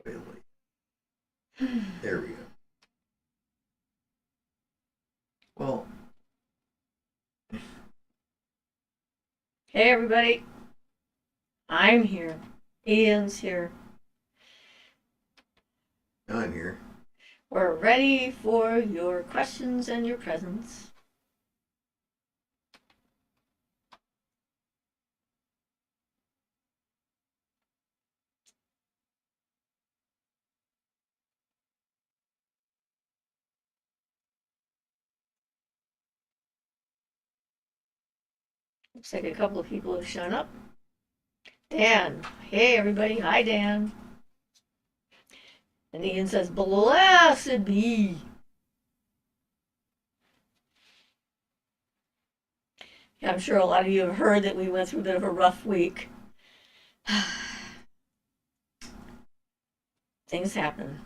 Really? There we go. Well, Hey everybody, I'm here. Ian's here. I'm here. We're ready for your questions and your presents. Looks like a couple of people have shown up. Dan. Hey everybody. Hi Dan. And Ian says, blessed be. Yeah, I'm sure a lot of you have heard that we went through a bit of a rough week. Things happen.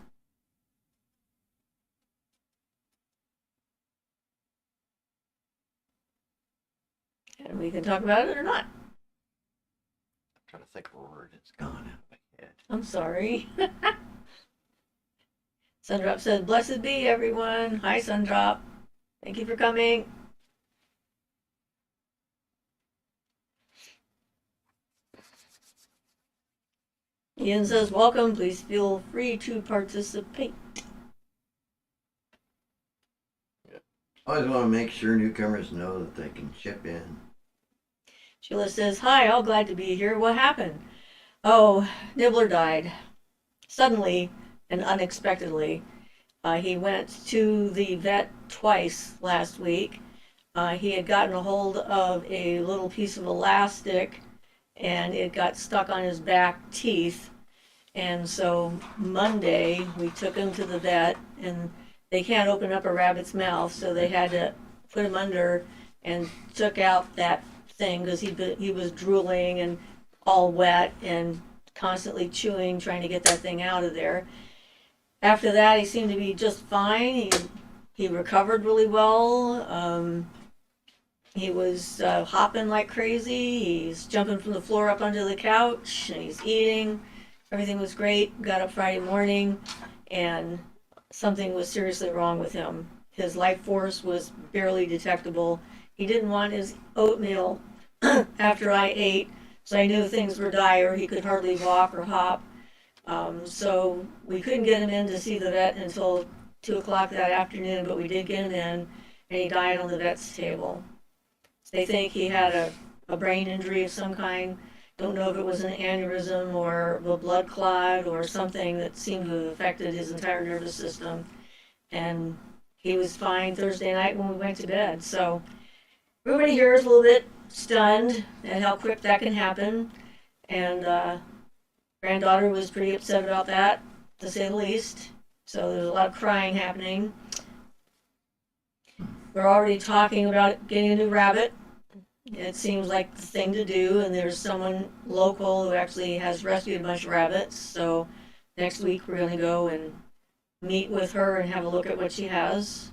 And we can talk about it or not. I'm trying to think of a word. It's gone out of my head. I'm sorry. Sundrop says, blessed be everyone. Hi Sundrop. Thank you for coming. Ian says, welcome. Please feel free to participate. I always want to make sure newcomers know that they can chip in. Sheila says, hi, all glad to be here. What happened? Oh, Nibbler died. Suddenly and unexpectedly. He went to the vet twice last week. He had gotten a hold of a little piece of elastic and it got stuck on his back teeth. And so Monday we took him to the vet and they can't open up a rabbit's mouth, so they had to put him under and took out that thing because he was drooling and all wet and constantly chewing, trying to get that thing out of there. After that, he seemed to be just fine. He recovered really well. He was hopping like crazy. He's jumping from the floor up onto the couch, and he's eating. Everything was great. Got up Friday morning, and something was seriously wrong with him. His life force was barely detectable. He didn't want his oatmeal after I ate, so I knew things were dire. He could hardly walk or hop. So we couldn't get him in to see the vet until 2 o'clock that afternoon, but we did get him in, and he died on the vet's table. They think he had a brain injury of some kind. Don't know if it was an aneurysm or a blood clot or something that seemed to have affected his entire nervous system. And he was fine Thursday night when we went to bed. So everybody here is a little bit stunned at how quick that can happen. And granddaughter was pretty upset about that, to say the least. So there's a lot of crying happening. We're already talking about getting a new rabbit. It seems like the thing to do, and there's someone local who actually has rescued a bunch of rabbits. So next week we're going to go and meet with her and have a look at what she has.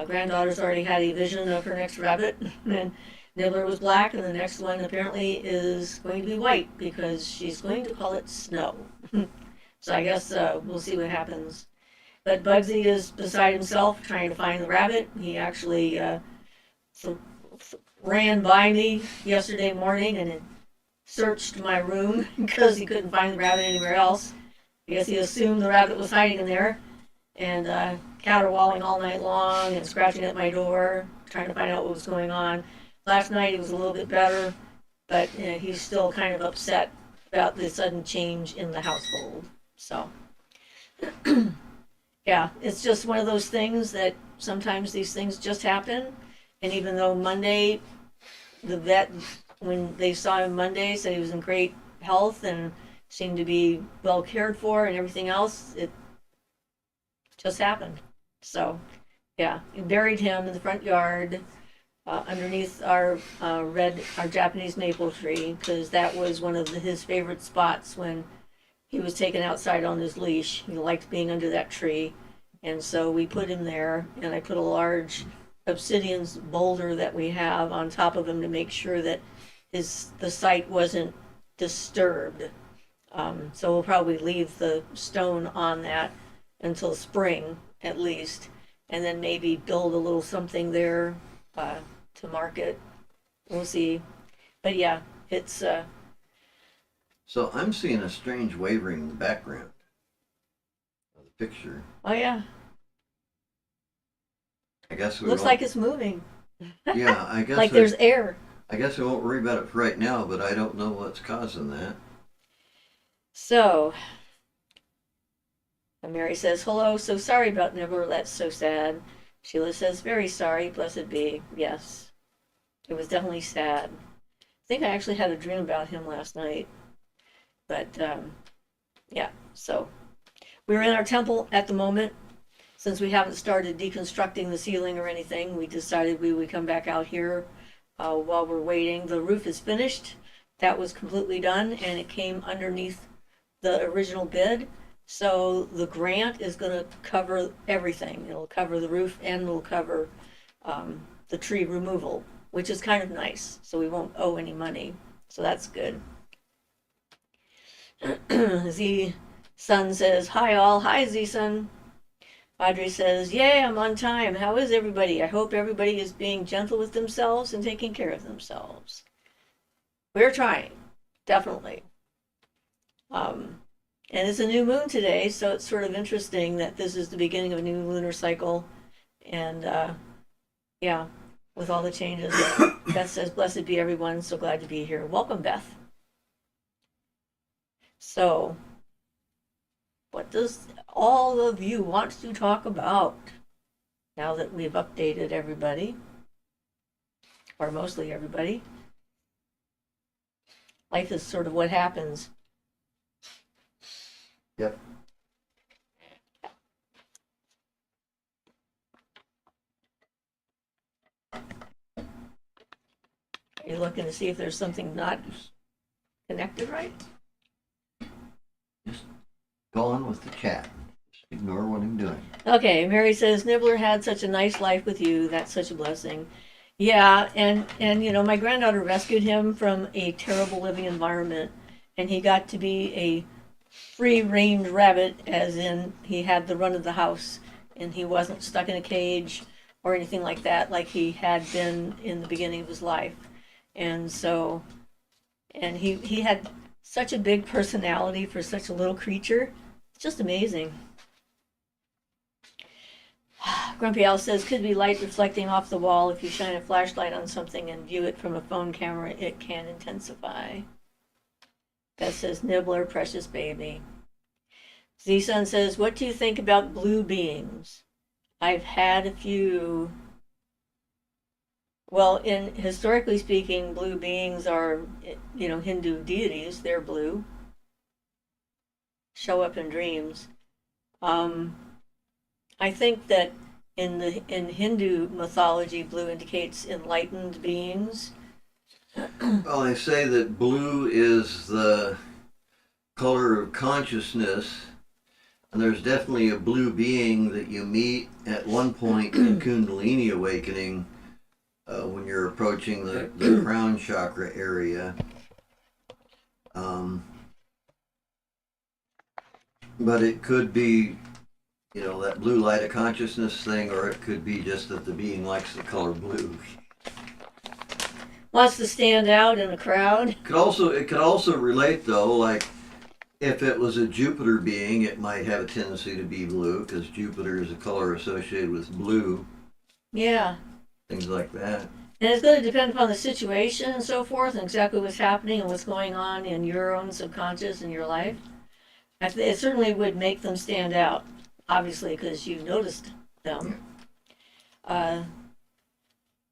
Granddaughter's already had a vision of her next rabbit, and Nibbler was black, and the next one apparently is going to be white because she's going to call it Snow. So I guess we'll see what happens. But Bugsy is beside himself trying to find the rabbit. He actually ran by me yesterday morning and had searched my room because he couldn't find the rabbit anywhere else. I guess he assumed the rabbit was hiding in there, and caterwauling all night long and scratching at my door, trying to find out what was going on. Last night it was a little bit better, but he's still kind of upset about the sudden change in the household. So, yeah, it's just one of those things that sometimes these things just happen. And even though Monday, the vet, when they saw him Monday, said he was in great health and seemed to be well cared for and everything else, it just happened. So, yeah, we buried him in the front yard underneath our our Japanese maple tree because that was one of his favorite spots when he was taken outside on his leash. He liked being under that tree. And so we put him there, and I put a large obsidian boulder that we have on top of him to make sure that the site wasn't disturbed. So we'll probably leave the stone on that until spring at least, and then maybe build a little something there to market. We'll see. But yeah, it's So I'm seeing a strange wavering in the background of the picture. oh yeah, I guess we looks won't. like it's moving. Yeah, I guess Like there's air. I guess we won't worry about it for right now, but I don't know what's causing that. So, and Mary says, hello, so sorry about Nibbler, that's so sad. Sheila says, very sorry, blessed be. Yes, it was definitely sad. I think I actually had a dream about him last night. But yeah, so we're in our temple at the moment. Since we haven't started deconstructing the ceiling or anything, we decided we would come back out here while we're waiting. The roof is finished. That was completely done, and it came underneath the original bid. So the grant is going to cover everything. It'll cover the roof and it'll cover the tree removal, which is kind of nice. So we won't owe any money. So that's good. Z-Sun says, hi all. Hi, Z-Sun. Audrey says, yay, I'm on time. How is everybody? I hope everybody is being gentle with themselves and taking care of themselves. We're trying, definitely. And it's a new moon today, so it's sort of interesting that this is the beginning of a new lunar cycle. And yeah, with all the changes. Beth says, blessed be everyone. So glad to be here. Welcome, Beth. So, what does all of you want to talk about now that we've updated everybody? Or mostly everybody. Life is sort of what happens. Yep. Are you looking to see if there's something not connected right? Just go on with the chat. Just ignore what I'm doing. Okay, Mary says, Nibbler had such a nice life with you. That's such a blessing. Yeah, and you know, my granddaughter rescued him from a terrible living environment, and he got to be a free-range rabbit, as in he had the run of the house, and he wasn't stuck in a cage or anything like that, like he had been in the beginning of his life. And so, and he had such a big personality for such a little creature. It's just amazing. Grumpy Al says, could be light reflecting off the wall. If you shine a flashlight on something and view it from a phone camera, it can intensify. Beth says, Nibbler, precious baby. Z-Sun says, what do you think about blue beings? I've had a few. Well, in historically speaking, blue beings are, you know, Hindu deities. They're blue. Show up in dreams. I think that in Hindu mythology, blue indicates enlightened beings. Well, they say that blue is the color of consciousness, and there's definitely a blue being that you meet at one point in Kundalini awakening when you're approaching the crown chakra area. But it could be, you know, that blue light of consciousness thing, or it could be just that the being likes the color blue. Wants to stand out in a crowd. It could also relate though, like if it was a Jupiter being, it might have a tendency to be blue because Jupiter is a color associated with blue. Yeah. Things like that. And it's going to depend upon the situation and so forth, and exactly what's happening and what's going on in your own subconscious in your life. It certainly would make them stand out, obviously, because you've noticed them.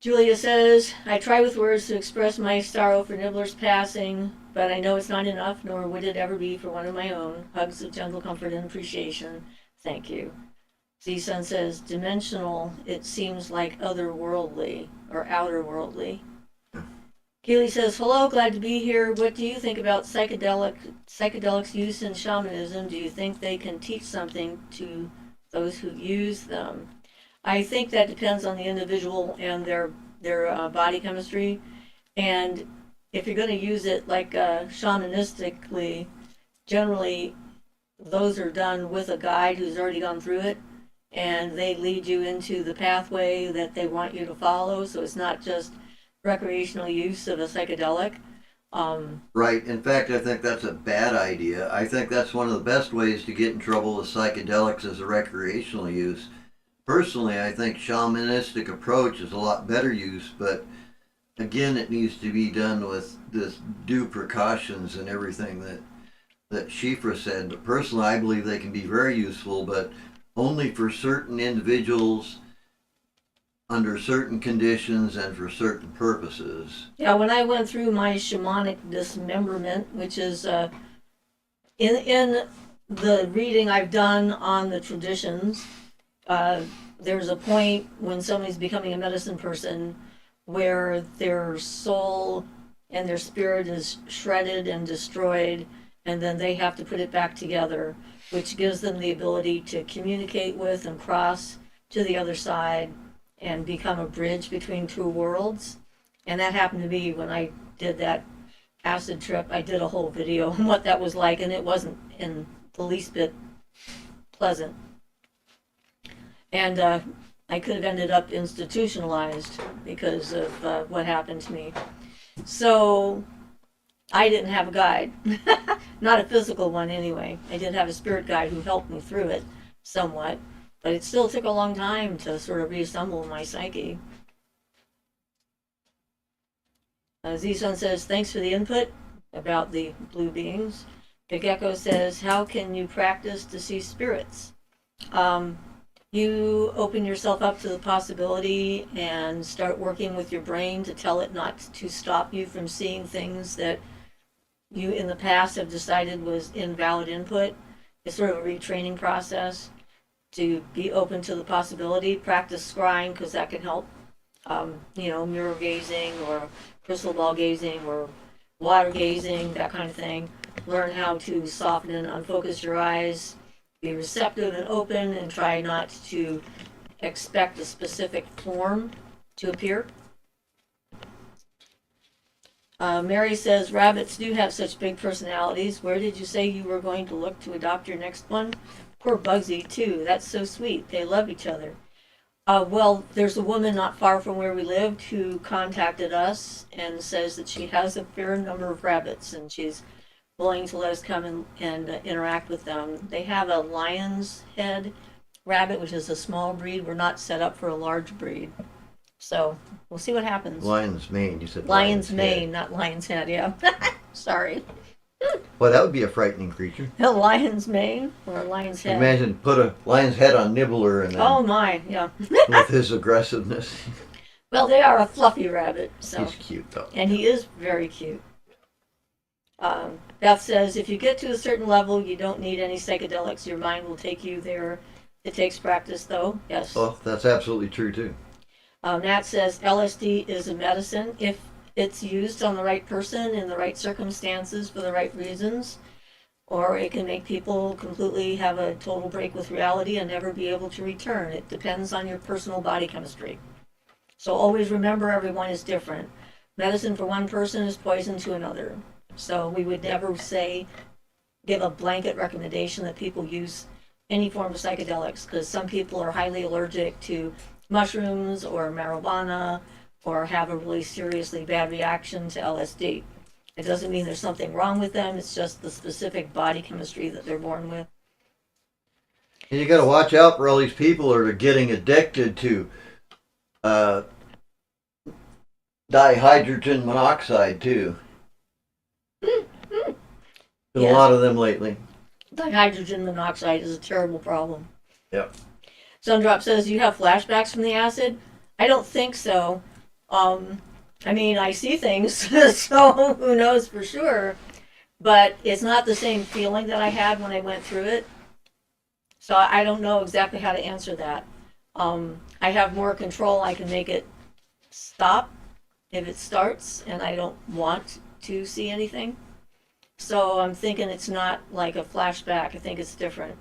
Julia says, I try with words to express my sorrow for Nibbler's passing, but I know it's not enough, nor would it ever be for one of my own. Hugs of gentle comfort and appreciation. Thank you. Z-Sun says, dimensional, it seems like otherworldly, or outerworldly. Keely says, hello, glad to be here. What do you think about psychedelics use in shamanism? Do you think they can teach something to those who use them? I think that depends on the individual and their body chemistry. And if you're going to use it like shamanistically, generally those are done with a guide who's already gone through it, and they lead you into the pathway that they want you to follow, so it's not just recreational use of a psychedelic. Right. In fact, I think that's a bad idea. I think that's one of the best ways to get in trouble with psychedelics as a recreational use. Personally, I think shamanistic approach is a lot better use, but again, it needs to be done with this due precautions and everything that Siofra said. But personally, I believe they can be very useful, but only for certain individuals, under certain conditions, and for certain purposes. Yeah, when I went through my shamanic dismemberment, which is in the reading I've done on the traditions, there's a point when somebody's becoming a medicine person where their soul and their spirit is shredded and destroyed, and then they have to put it back together, which gives them the ability to communicate with and cross to the other side and become a bridge between two worlds. And that happened to me when I did that acid trip. I did a whole video on what that was like, and it wasn't in the least bit pleasant. And I could have ended up institutionalized because of what happened to me. So I didn't have a guide, not a physical one anyway. I did have a spirit guide who helped me through it somewhat, but it still took a long time to sort of reassemble my psyche. Z-Sun says, thanks for the input about the blue beings. Big Echo says, how can you practice to see spirits? You open yourself up to the possibility and start working with your brain to tell it not to stop you from seeing things that you in the past have decided was invalid input. It's sort of a retraining process to be open to the possibility. Practice scrying because that can help. Mirror gazing or crystal ball gazing or water gazing, that kind of thing. Learn how to soften and unfocus your eyes. Be receptive and open and try not to expect a specific form to appear. Mary says, rabbits do have such big personalities. Where did you say you were going to look to adopt your next one? Poor Bugsy, too. That's so sweet. They love each other. Well, there's a woman not far from where we lived who contacted us and says that she has a fair number of rabbits and she's willing to let us come and interact with them. They have a lion's head rabbit, which is a small breed. We're not set up for a large breed. So we'll see what happens. Lion's mane, you said. Lion's mane, not lion's head, yeah. Sorry. Well, that would be a frightening creature. A lion's mane or a lion's head? Imagine put a lion's head on Nibbler and then Oh my, yeah. with his aggressiveness. Well, they are a fluffy rabbit, so. He's cute though. And he is very cute. Beth says, if you get to a certain level, you don't need any psychedelics. Your mind will take you there. It takes practice, though. Yes. Well, that's absolutely true, too. Nat says, LSD is a medicine if it's used on the right person in the right circumstances for the right reasons. Or it can make people completely have a total break with reality and never be able to return. It depends on your personal body chemistry. So always remember everyone is different. Medicine for one person is poison to another. So we would never give a blanket recommendation that people use any form of psychedelics because some people are highly allergic to mushrooms or marijuana or have a really seriously bad reaction to LSD. It doesn't mean there's something wrong with them. It's just the specific body chemistry that they're born with. And you got to watch out for all these people that are getting addicted to dihydrogen monoxide too. Been Yes. a lot of them lately. Dihydrogen monoxide is a terrible problem. Yep. Sundrop says, you have flashbacks from the acid? I don't think so. I mean, I see things, so who knows for sure. But it's not the same feeling that I had when I went through it. So I don't know exactly how to answer that. I have more control. I can make it stop if it starts and I don't want to see anything. So I'm thinking it's not like a flashback. I think it's different.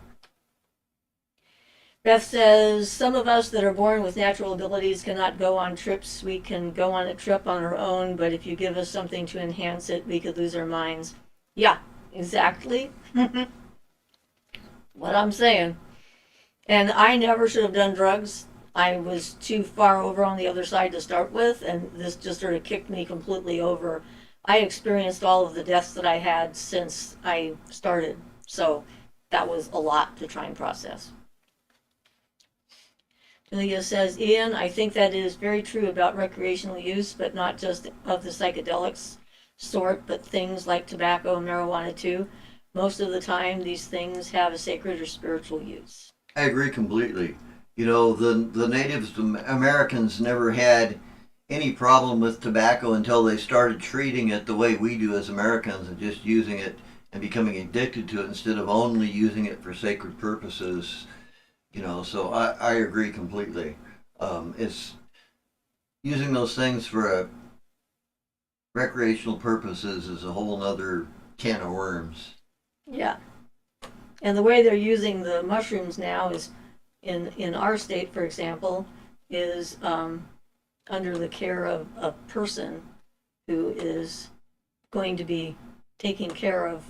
Beth says, some of us that are born with natural abilities cannot go on trips. We can go on a trip on our own, but if you give us something to enhance it, we could lose our minds. Yeah, exactly what I'm saying. And I never should have done drugs. I was too far over on the other side to start with, and this just sort of kicked me completely over. I experienced all of the deaths that I had since I started, so that was a lot to try and process. Julia says, Ian, I think that is very true about recreational use, but not just of the psychedelics sort, but things like tobacco and marijuana too. Most of the time, these things have a sacred or spiritual use. I agree completely. You know, the Native Americans never had any problem with tobacco until they started treating it the way we do as Americans and just using it and becoming addicted to it instead of only using it for sacred purposes. You know, so I agree completely. It's using those things for recreational purposes is a whole nother can of worms. Yeah. And the way they're using the mushrooms now is, in our state, for example, is under the care of a person who is going to be taking care of,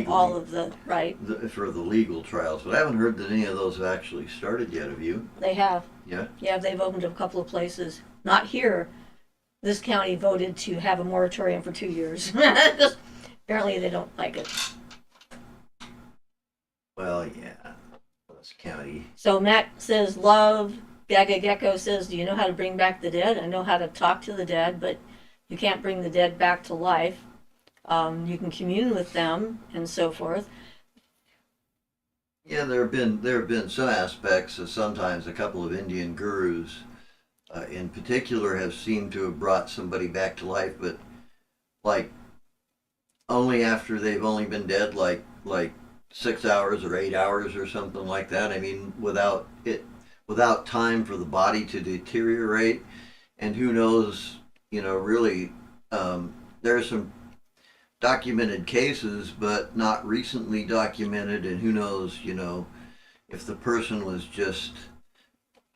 all of the, right? For the legal trials, but I haven't heard that any of those have actually started yet. Have you? They have. Yeah. Yeah, they've opened a couple of places. Not here. This county voted to have a moratorium for 2 years. Just, apparently they don't like it. Well, yeah. This county. So Matt says, love. Gaga Gecko says, do you know how to bring back the dead? I know how to talk to the dead, but you can't bring the dead back to life. You can commune with them and so forth. Yeah, there have been some aspects of sometimes a couple of Indian gurus, in particular, have seemed to have brought somebody back to life, but like only after they've only been dead like 6 hours or 8 hours or something like that. I mean, without time for the body to deteriorate, and who knows, really, there are some documented cases, but not recently documented, and who knows, if the person was just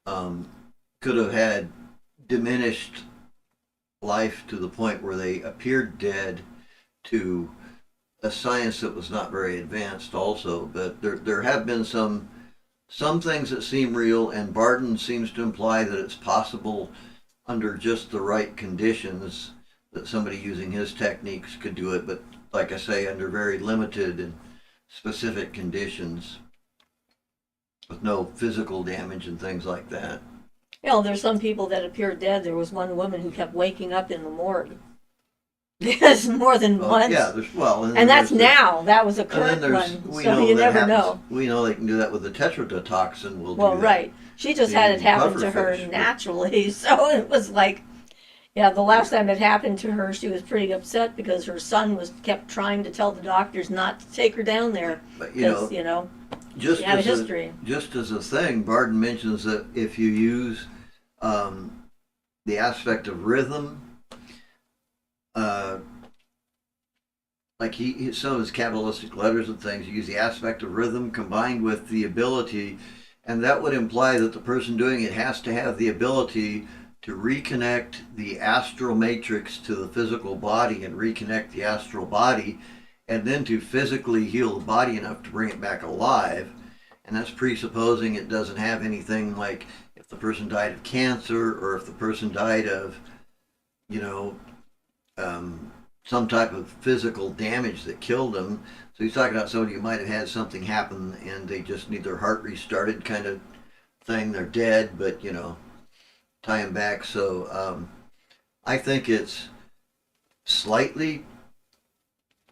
could have had diminished life to the point where they appeared dead, to a science that was not very advanced also. But there have been some things that seem real, and Barden seems to imply that it's possible under just the right conditions that somebody using his techniques could do it, but like I say, under very limited and specific conditions with no physical damage and things like that. There's some people that appear dead. There was one woman who kept waking up in the morgue. Yes, more than once. Yeah, and that's now. That was a current one, so you never know. We know they can do that with the tetrodotoxin. Well, right. She just had it happen to her naturally, so it was like, yeah, the last time it happened to her, she was pretty upset because her son kept trying to tell the doctors not to take her down there. But she had a history. Just as a thing, Barden mentions that if you use the aspect of rhythm, like some of his Kabbalistic letters and things, you use the aspect of rhythm combined with the ability, and that would imply that the person doing it has to have the ability to reconnect the astral matrix to the physical body and reconnect the astral body, and then to physically heal the body enough to bring it back alive. And that's presupposing it doesn't have anything like if the person died of cancer or if the person died of, some type of physical damage that killed them. So he's talking about somebody who might have had something happen and they just need their heart restarted kind of thing. They're dead, but, tie them back. So I think it's slightly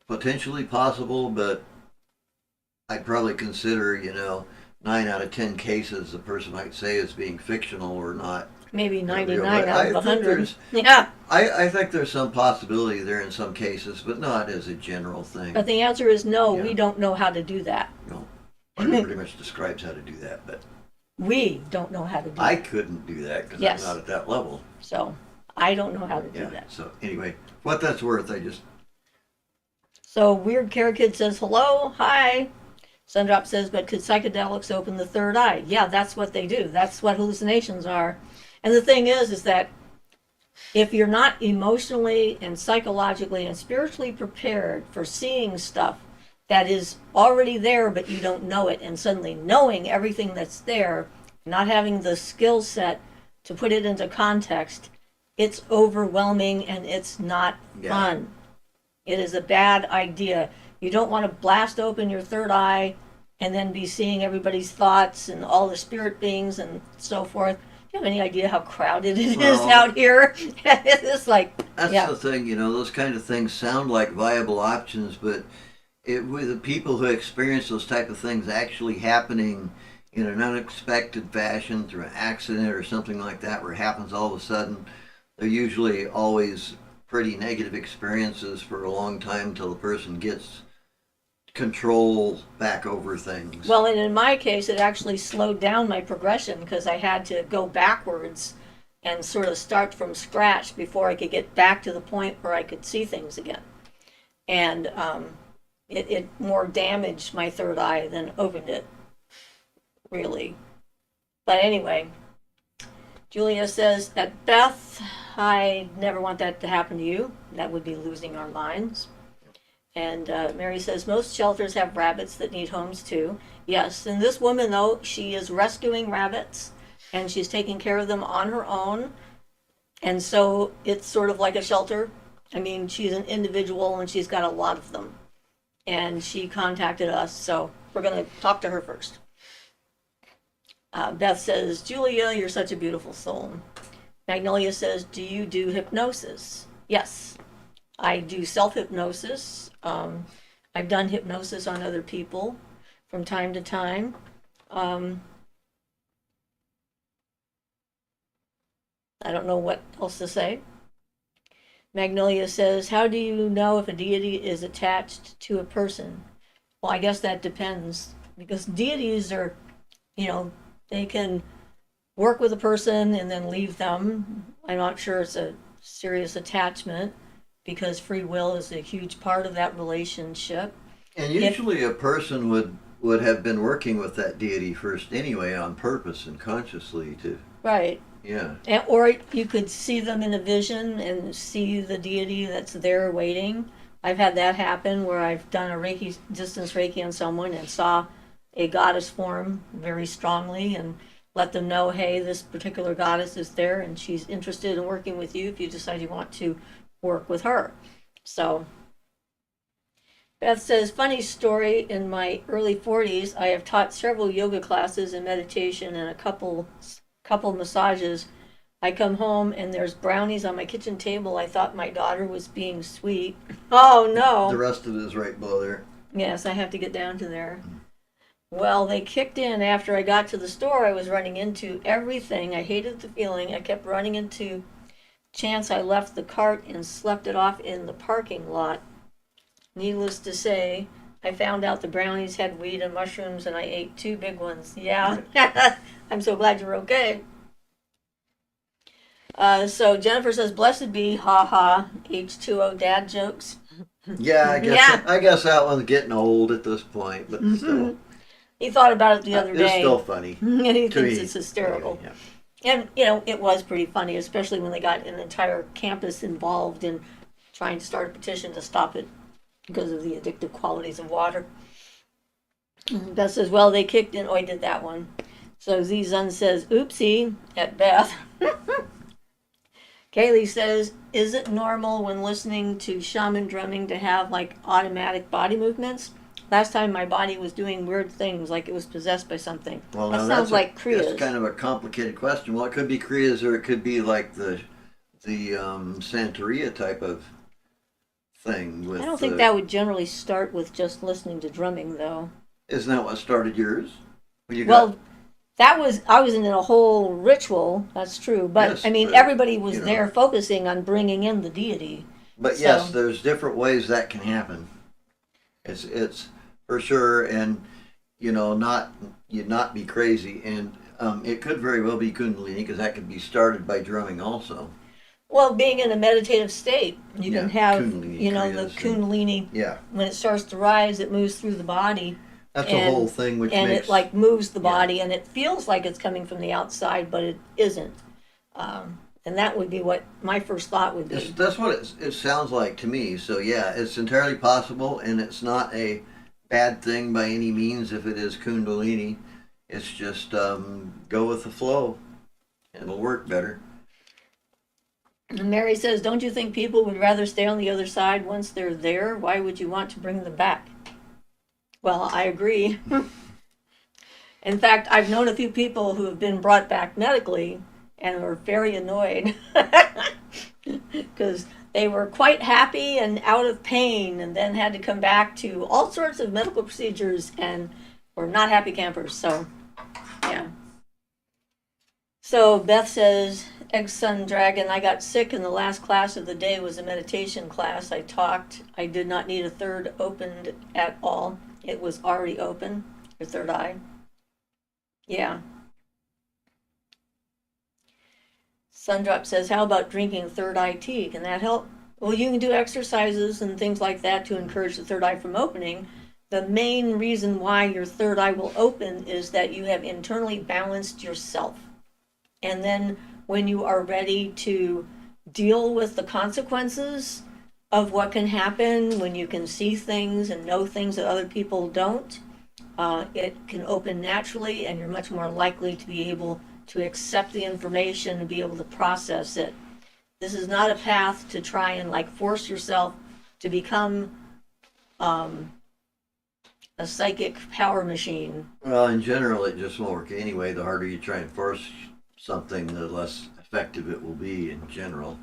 potentially possible, but I'd probably consider 9 out of 10 cases the person might say is being fictional or not. Maybe 99 out of 100. Yeah. I think there's some possibility there in some cases, but not as a general thing. But the answer is no. We don't know how to do that. No, it pretty much describes how to do that, but we don't know how to do that. I couldn't do that because I'm not at that level. So I don't know how to do that. So anyway, what that's worth, So Weird Carrot Kid says, hello, hi. Sundrop says, but could psychedelics open the third eye? Yeah, that's what they do. That's what hallucinations are. And the thing is that if you're not emotionally and psychologically and spiritually prepared for seeing stuff that is already there, but you don't know it. And suddenly knowing everything that's there, not having the skill set to put it into context, it's overwhelming and it's not fun. It is a bad idea. You don't want to blast open your third eye and then be seeing everybody's thoughts and all the spirit beings and so forth. Do you have any idea how crowded it is out here? It's like, that's the thing, those kind of things sound like viable options, but with the people who experience those type of things actually happening in an unexpected fashion through an accident or something like that, where it happens all of a sudden, they're usually always pretty negative experiences for a long time till the person gets control back over things. Well, and in my case, it actually slowed down my progression because I had to go backwards and sort of start from scratch before I could get back to the point where I could see things again. And it more damaged my third eye than opened it, really. But anyway, Julia says, at Beth, I never want that to happen to you. That would be losing our minds. And Mary says, most shelters have rabbits that need homes too. Yes, and this woman, though, she is rescuing rabbits, and she's taking care of them on her own. And so it's sort of like a shelter. I mean, she's an individual, and she's got a lot of them. And she contacted us, so we're going to talk to her first. Beth says, Julia, you're such a beautiful soul. Magnolia says, do you do hypnosis? Yes, I do self-hypnosis. I've done hypnosis on other people from time to time. I don't know what else to say. Magnolia says, how do you know if a deity is attached to a person? Well, I guess that depends, because deities are, they can work with a person and then leave them. I'm not sure it's a serious attachment, because free will is a huge part of that relationship. And usually a person would have been working with that deity first anyway, on purpose and consciously to... Right. Yeah. Or you could see them in a vision and see the deity that's there waiting. I've had that happen where I've done a distance Reiki on someone and saw a goddess form very strongly and let them know, hey, this particular goddess is there and she's interested in working with you if you decide you want to work with her. So Beth says, funny story, in my early 40s, I have taught several yoga classes and meditation and a couple massages. I come home and there's brownies on my kitchen table. I thought my daughter was being sweet. Oh no. The rest of it is right below there. Yes, I have to get down to there. Well, they kicked in after I got to the store. I was running into everything. I hated the feeling. I kept running into chance I left the cart and slept it off in the parking lot. Needless to say, I found out the brownies had weed and mushrooms and I ate 2 big ones. Yeah, I'm so glad you're okay. So Jennifer says, blessed be, haha, H2O dad jokes. Yeah, I guess that one's getting old at this point, but still. He thought about it the other day. It's still funny. And he thinks it's hysterical. Yeah. And, it was pretty funny, especially when they got an entire campus involved in trying to start a petition to stop it because of the addictive qualities of water. Beth says, well, they kicked in. Oh, I did that one. So Z Zun says, oopsie, at Beth. Kaylee says, is it normal when listening to shaman drumming to have, automatic body movements? Last time my body was doing weird things, like it was possessed by something. Well, that sounds like Kriyas. That's kind of a complicated question. Well, it could be Kriyas, or it could be like the Santeria type of thing. I don't think that would generally start with just listening to drumming, though. Isn't that what started yours? I was in a whole ritual. That's true, but yes, everybody was there focusing on bringing in the deity. But yes, there's different ways that can happen. It's for sure, and not be crazy, and it could very well be Kundalini, because that could be started by drumming also. Well, being in a meditative state, you can have Kundalini, the Kundalini. Yeah. When it starts to rise, it moves through the body. That's a whole thing, it moves the body, and it feels like it's coming from the outside, but it isn't. And that would be what my first thought would be. That's what it sounds like to me. So yeah, it's entirely possible, and it's not a bad thing by any means if it is Kundalini. It's just go with the flow. It'll work better. And Mary says, don't you think people would rather stay on the other side once they're there? Why would you want to bring them back? Well, I agree. In fact, I've known a few people who have been brought back medically and were very annoyed because they were quite happy and out of pain and then had to come back to all sorts of medical procedures and were not happy campers. So, yeah. So Beth says, Egg-Sun Dragon, I got sick and the last class of the day was a meditation class. I talked. I did not need a third opened at all. It was already open, your third eye. Yeah. Sundrop says, how about drinking third eye tea? Can that help? Well, you can do exercises and things like that to encourage the third eye from opening. The main reason why your third eye will open is that you have internally balanced yourself. And then when you are ready to deal with the consequences of what can happen, when you can see things and know things that other people don't, it can open naturally and you're much more likely to be able to accept the information and be able to process it. This is not a path to try and like force yourself to become a psychic power machine. Well, in general, it just won't work anyway. The harder you try and force something, the less effective it will be in general.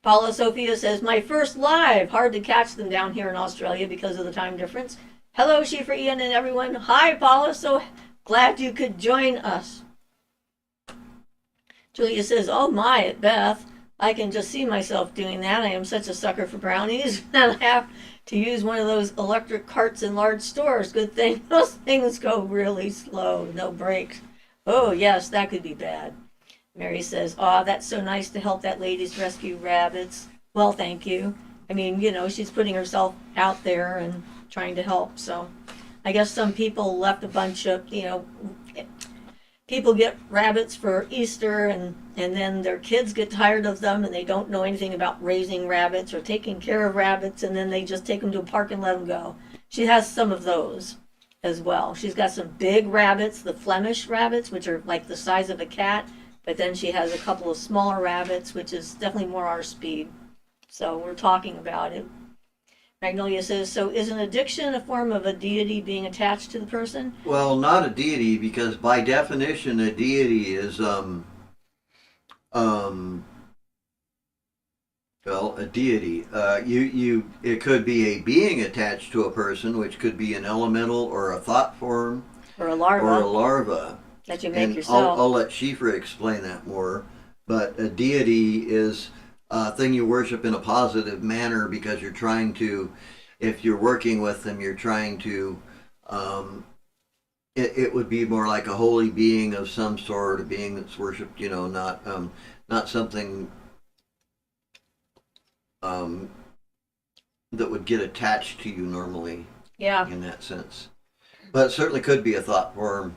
Paula Sophia says, my first live. Hard to catch them down here in Australia because of the time difference. Hello, Siofra, Ian, and everyone. Hi, Paula. So glad you could join us. Julia says, oh my, Beth. I can just see myself doing that. I am such a sucker for brownies. And I have to use one of those electric carts in large stores. Good thing those things go really slow. No brakes. Oh, yes, that could be bad. Mary says, oh, that's so nice to help that lady's rescue rabbits. Well, thank you. I mean, you know, she's putting herself out there and trying to help. So I guess some people left a bunch of, you know, people get rabbits for Easter and then their kids get tired of them and they don't know anything about raising rabbits or taking care of rabbits and then they just take them to a park and let them go. She has some of those as well. She's got some big rabbits, the Flemish rabbits, which are like the size of a cat, but then she has a couple of smaller rabbits, which is definitely more our speed. So we're talking about it. Magnolia says, so is an addiction a form of a deity being attached to the person? Well, not a deity, because by definition, a deity is well, a deity. It could be a being attached to a person, which could be an elemental or a thought form Or a larva. or a larva. That you make And yourself. I'll let Siofra explain that more. But a deity is a thing you worship in a positive manner because you're trying to, if you're working with them, you're trying to, it would be more like a holy being of some sort, a being that's worshipped, you know, not something that would get attached to you normally. Yeah. In that sense. But it certainly could be a thought form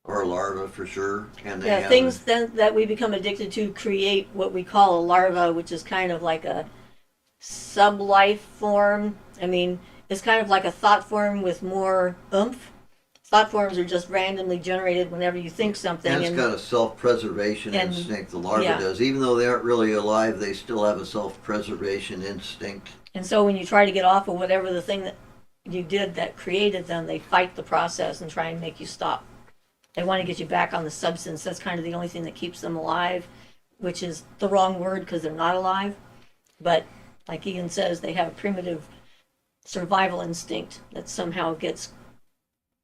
or a larva for sure. And Yeah, things then that we become addicted to create what we call a larva, which is kind of like a sub-life form. I mean, it's kind of like a thought form with more oomph. Thought forms are just randomly generated whenever you think something. And it's got a self-preservation instinct, the larva yeah. does. Even though they aren't really alive, they still have a self-preservation instinct. And so when you try to get off of whatever the thing that you did that created them, they fight the process and try and make you stop. They want to get you back on the substance. That's kind of the only thing that keeps them alive, which is the wrong word because they're not alive. But like Ian says, they have a primitive survival instinct that somehow gets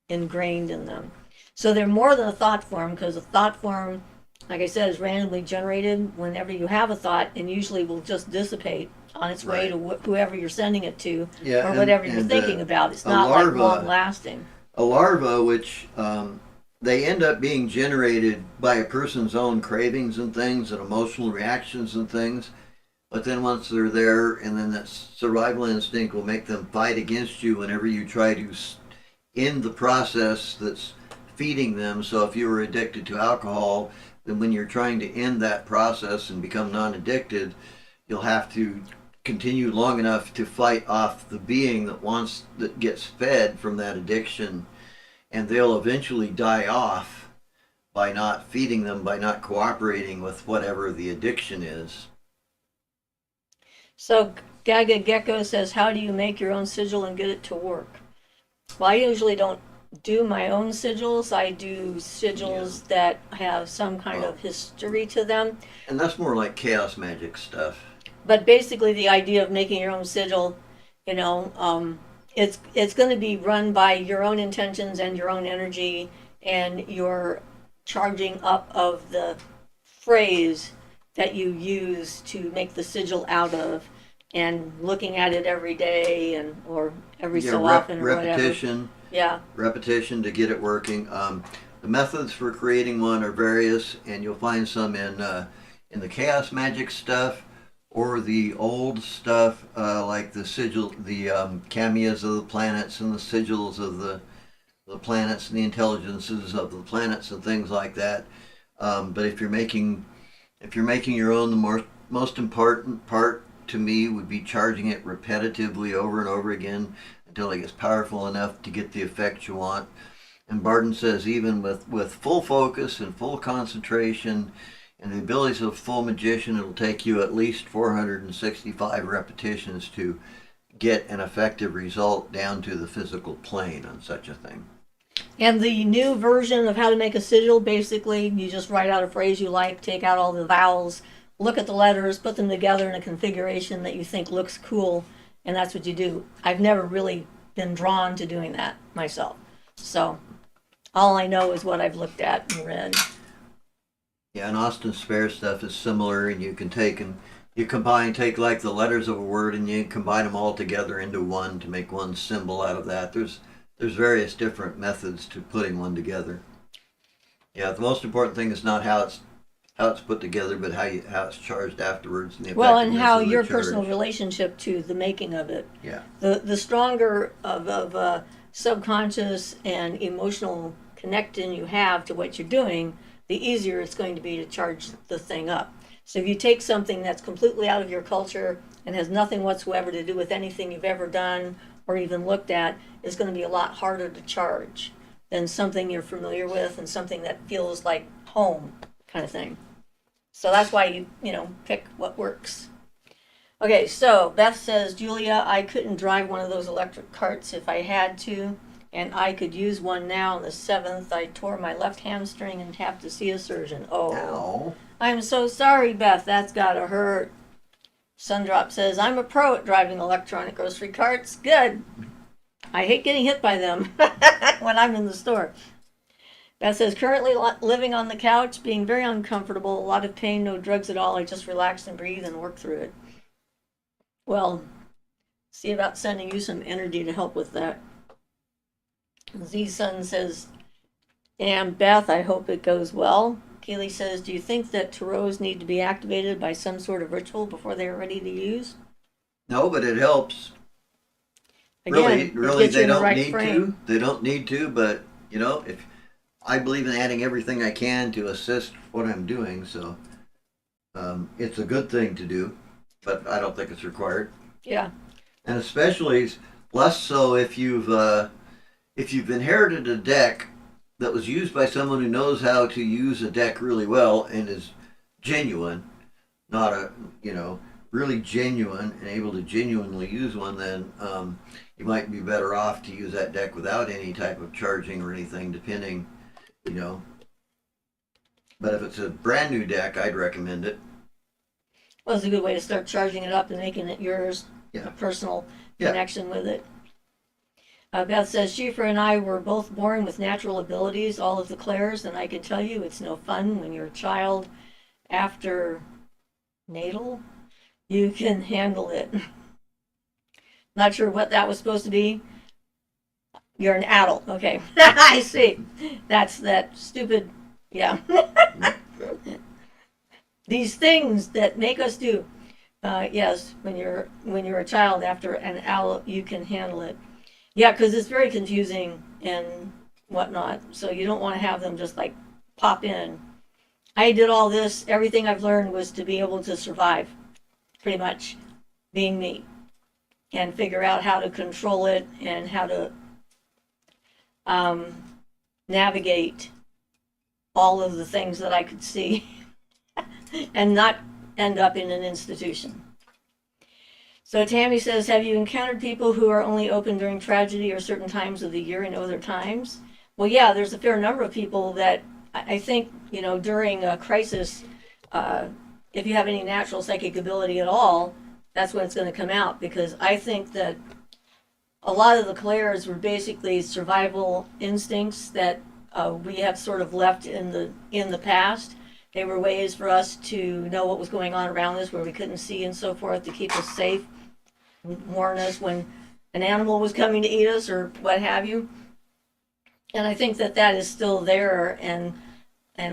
ingrained in them. So they're more than a thought form because a thought form, like I said, is randomly generated whenever you have a thought and usually will just dissipate on its way to whoever you're sending it to or whatever you're thinking about. It's not larva, like long lasting. A larva, which they end up being generated by a person's own cravings and things and emotional reactions and things. But then once they're there, and then that survival instinct will make them fight against you whenever you try to end the process that's feeding them. So if you were addicted to alcohol, then when you're trying to end that process and become non-addicted, you'll have to continue long enough to fight off the being that gets fed from that addiction, and they'll eventually die off by not feeding them, by not cooperating with whatever the addiction is. So Gaga Gecko says, how do you make your own sigil and get it to work? Well, I usually don't do my own sigils. I do sigils that have some kind of history to them. And that's more like chaos magic stuff. But basically, the idea of making your own sigil, you know, it's going to be run by your own intentions and your own energy and your charging up of the phrase that you use to make the sigil out of, and looking at it every day and or every so often or repetition. Yeah. Repetition to get it working. The methods for creating one are various, and you'll find some in the chaos magic stuff, or the old stuff like the sigil, the cameos of the planets and the sigils of the planets and the intelligences of the planets and things like that. But if you're making your own, the most important part to me would be charging it repetitively over and over again until it gets powerful enough to get the effect you want. And Barden says even with full focus and full concentration and the abilities of a full magician, it'll take you at least 465 repetitions to get an effective result down to the physical plane on such a thing. And the new version of how to make a sigil, basically, you just write out a phrase you like, take out all the vowels, look at the letters, put them together in a configuration that you think looks cool, and that's what you do. I've never really been drawn to doing that myself. So all I know is what I've looked at and read. Yeah, and Austin Spare stuff is similar, and you can take like the letters of a word and you combine them all together into one to make one symbol out of that. There's various different methods to putting one together. Yeah, the most important thing is not how it's put together, but how it's charged afterwards. And and how your personal relationship to the making of it. Yeah. The stronger of subconscious and emotional connection you have to what you're doing, the easier it's going to be to charge the thing up. So if you take something that's completely out of your culture and has nothing whatsoever to do with anything you've ever done or even looked at, it's going to be a lot harder to charge than something you're familiar with and something that feels like home kind of thing. So that's why you pick what works. Okay, so Beth says, Julia, I couldn't drive one of those electric carts if I had to, and I could use one now on the 7th. I tore my left hamstring and have to see a surgeon. Oh, Ow. I'm so sorry, Beth. That's gotta hurt. Sundrop says, I'm a pro at driving electronic grocery carts. Good. I hate getting hit by them when I'm in the store. Beth says, currently living on the couch, being very uncomfortable, a lot of pain, no drugs at all. I just relax and breathe and work through it. Well, see about sending you some energy to help with that. Z-Sun says, and Beth, I hope it goes well. Kaylee says, do you think that tarots need to be activated by some sort of ritual before they're ready to use? No, but it helps. Again, really, they don't need to. They don't need to, but if I believe in adding everything I can to assist what I'm doing, so it's a good thing to do, but I don't think it's required. Yeah. And especially less so if you've inherited a deck that was used by someone who knows how to use a deck really well and is genuine, not really genuine and able to genuinely use one, then you might be better off to use that deck without any type of charging or anything, depending, But if it's a brand new deck, I'd recommend it. Well, it's a good way to start charging it up and making it yours, a personal connection with it. Beth says, Siofra and I were both born with natural abilities, all of the clairs, and I can tell you it's no fun when you're a child after natal. You can handle it. Not sure what that was supposed to be. You're an adult. Okay. I see. That's that stupid, yeah. These things that make us do. Yes, when you're a child after an adult, you can handle it. Yeah, because it's very confusing and whatnot. So you don't want to have them just like pop in. I did all this. Everything I've learned was to be able to survive, pretty much. being me, and figure out how to control it and how to navigate all of the things that I could see and not end up in an institution. So Tammy says, have you encountered people who are only open during tragedy or certain times of the year and other times? Well, yeah, there's a fair number of people that I think, during a crisis, if you have any natural psychic ability at all, that's when it's going to come out, because I think that a lot of the clairs were basically survival instincts that we have sort of left in the past. They were ways for us to know what was going on around us where we couldn't see and so forth, to keep us safe, warn us when an animal was coming to eat us or what have you. And I think that is still there, and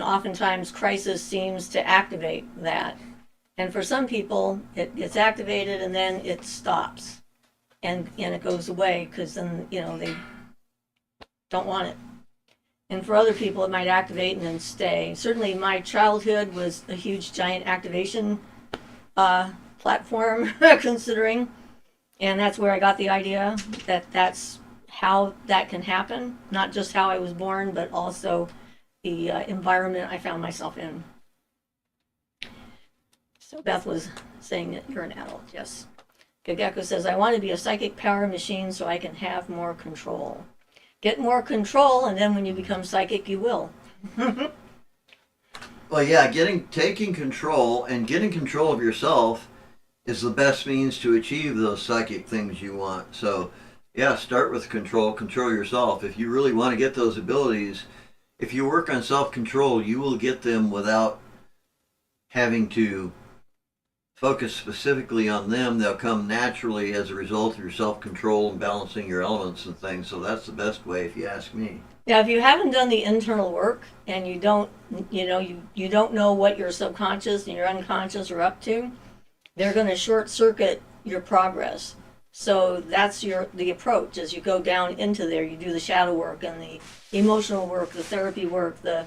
oftentimes crisis seems to activate that. And for some people, it gets activated and then it stops, and it goes away, because then, they don't want it. And for other people, it might activate and then stay. Certainly my childhood was a huge, giant activation platform, considering. And that's where I got the idea that that's how that can happen. Not just how I was born, but also the environment I found myself in. So Beth was saying that you're an adult, yes. Gageko says, I want to be a psychic power machine so I can have more control. Get more control, and then when you become psychic, you will. Well, yeah, taking control and getting control of yourself is the best means to achieve those psychic things you want. So, yeah, start with control yourself. If you really want to get those abilities, if you work on self-control, you will get them without having to focus specifically on them. They'll come naturally as a result of your self-control and balancing your elements and things. So that's the best way, if you ask me. Now, if you haven't done the internal work and you don't, you don't know what your subconscious and your unconscious are up to, they're going to short circuit your progress. So that's the approach. As you go down into there, you do the shadow work and the emotional work, the therapy work, the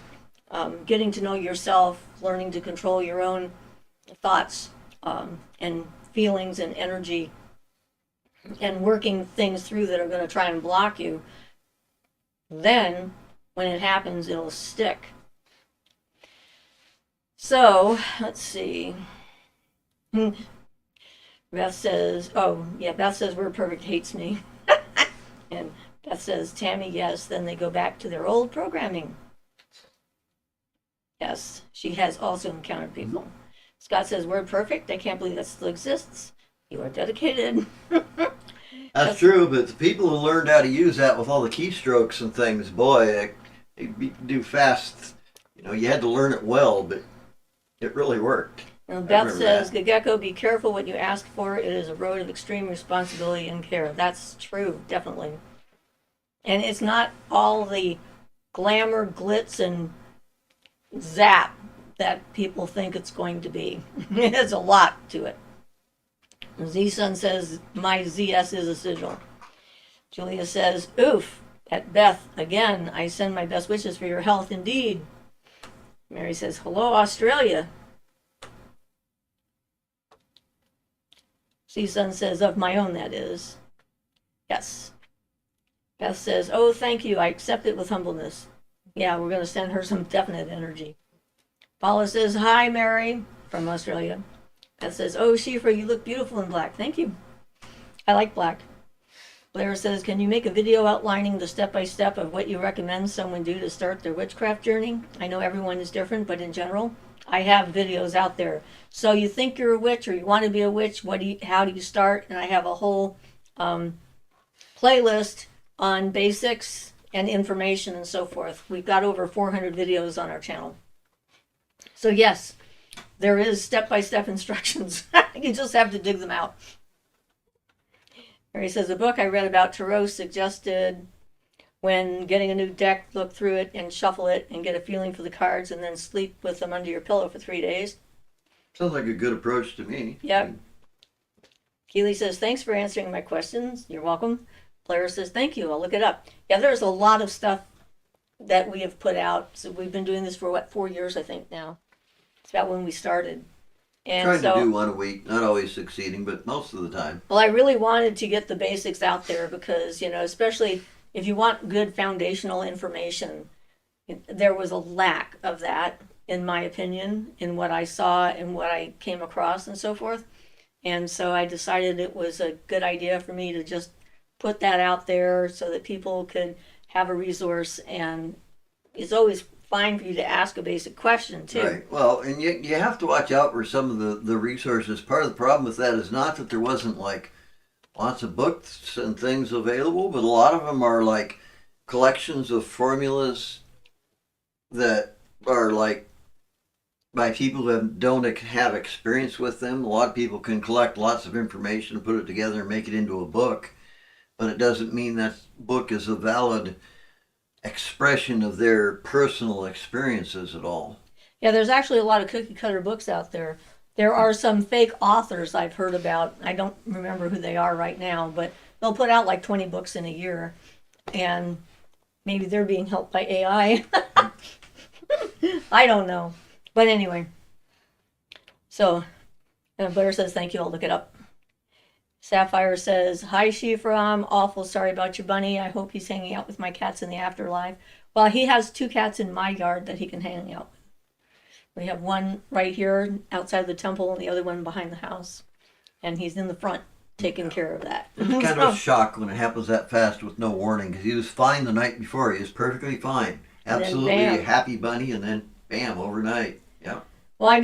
getting to know yourself, learning to control your own thoughts and feelings and energy, and working things through that are going to try and block you. Then, when it happens, it'll stick. So, let's see. Beth says, Beth says, We're Perfect hates me. And Beth says, Tammy, yes. Then they go back to their old programming. Yes, she has also encountered people. Scott says, Word perfect. I can't believe that still exists. You are dedicated. That's true, but the people who learned how to use that with all the keystrokes and things, boy, they do fast. You had to learn it well, but it really worked. Beth says, Gageko, be careful what you ask for. It is a road of extreme responsibility and care. That's true, definitely. And it's not all the glamour, glitz, and zap that people think it's going to be. There's a lot to it. Z-Sun says, my ZS is a sigil. Julia says, oof, at Beth, again, I send my best wishes for your health indeed. Mary says, hello, Australia. Z-Sun says, of my own, that is. Yes. Beth says, oh, thank you, I accept it with humbleness. Yeah, we're going to send her some definite energy. Paula says, hi, Mary, from Australia. Beth says, oh, Siofra, you look beautiful in black. Thank you. I like black. Blair says, can you make a video outlining the step-by-step of what you recommend someone do to start their witchcraft journey? I know everyone is different, but in general, I have videos out there. So you think you're a witch or you want to be a witch, how do you start? And I have a whole playlist on basics and information and so forth. We've got over 400 videos on our channel. So yes, there is step-by-step instructions. You just have to dig them out. Mary says, a book I read about tarot suggested when getting a new deck, look through it and shuffle it and get a feeling for the cards and then sleep with them under your pillow for 3 days. Sounds like a good approach to me. Yep. Keely says, thanks for answering my questions. You're welcome. Blair says, thank you. I'll look it up. Yeah, there's a lot of stuff that we have put out. So we've been doing this for 4 years, I think now. It's about when we started. And Trying to so, do one a week, not always succeeding, but most of the time. well, I really wanted to get the basics out there because, especially if you want good foundational information, there was a lack of that, in my opinion, in what I saw and what I came across and so forth. And so I decided it was a good idea for me to just put that out there so that people could have a resource. And it's always fine for you to ask a basic question too. Right. Well, and you have to watch out for some of the resources. Part of the problem with that is not that there wasn't like lots of books and things available, but a lot of them are like collections of formulas that are like by people who don't have experience with them. A lot of people can collect lots of information and put it together and make it into a book, but it doesn't mean that book is a valid expression of their personal experiences at all. Yeah, there's actually a lot of cookie cutter books out there. There are some fake authors I've heard about. I don't remember who they are right now, but they'll put out like 20 books in a year, and maybe they're being helped by AI. I don't know. But anyway, so Blair says, thank you, I'll look it up. Sapphire says, hi, Siofra, I'm awful sorry about your bunny. I hope he's hanging out with my cats in the afterlife. Well, he has 2 cats in my yard that he can hang out with. We have one right here outside the temple and the other one behind the house. And he's in the front taking care of that. It's kind of a shock when it happens that fast with no warning, because he was fine the night before. He was perfectly fine. Absolutely a happy bunny, and then bam, overnight. Yeah. Well,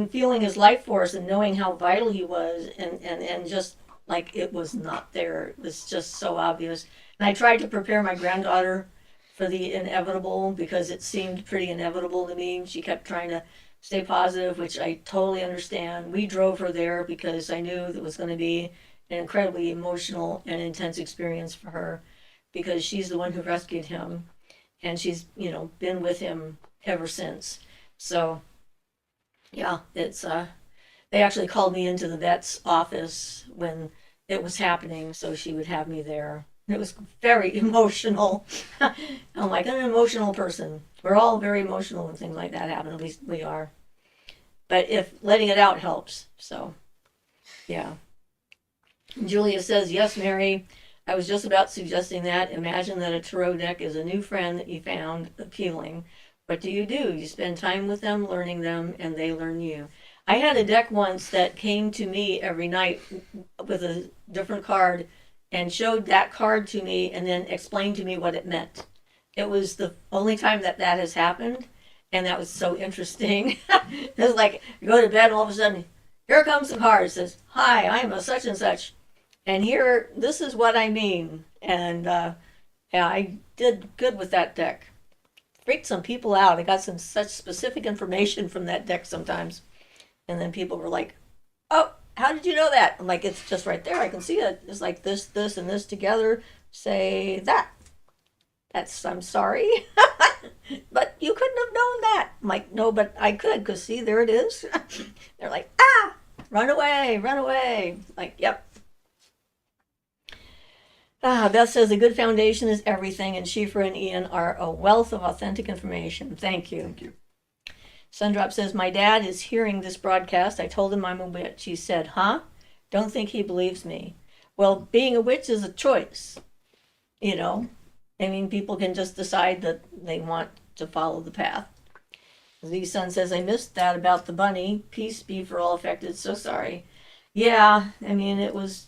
feeling his life force and knowing how vital he was, and just like it was not there. It was just so obvious. And I tried to prepare my granddaughter for the inevitable because it seemed pretty inevitable to me. She kept trying to stay positive, which I totally understand. We drove her there because I knew it was going to be an incredibly emotional and intense experience for her because she's the one who rescued him and she's, been with him ever since. So, yeah, it's they actually called me into the vet's office when it was happening so she would have me there. It was very emotional. I'm like an emotional person. We're all very emotional when things like that happen. At least we are. But if letting it out helps, so yeah. Julia says, yes, Mary, I was just about suggesting that. Imagine that a tarot deck is a new friend that you found appealing. What do? You spend time with them, learning them, and they learn you. I had a deck once that came to me every night with a different card and showed that card to me and then explained to me what it meant. It was the only time that has happened, and that was so interesting. It was like you go to bed and all of a sudden, here comes the card. It says, hi, I am a such and such, and here, this is what I mean. And yeah, I did good with that deck. Freaked some people out. I got some such specific information from that deck sometimes. And then people were like, oh, how did you know that? I'm like, it's just right there. I can see it. It's like this, and this together say that. I'm sorry. But you couldn't have known that. I'm like, no, but I could, because see, there it is. They're like, run away, run away. Like, yep. Beth says a good foundation is everything, and Siofra and Ian are a wealth of authentic information. Thank you. Thank you. Sundrop says, my dad is hearing this broadcast. I told him I'm a witch. He said, huh? Don't think he believes me. Well, being a witch is a choice. People can just decide that they want to follow the path. Z-Sun says, I missed that about the bunny. Peace be for all affected. So sorry. Yeah, it was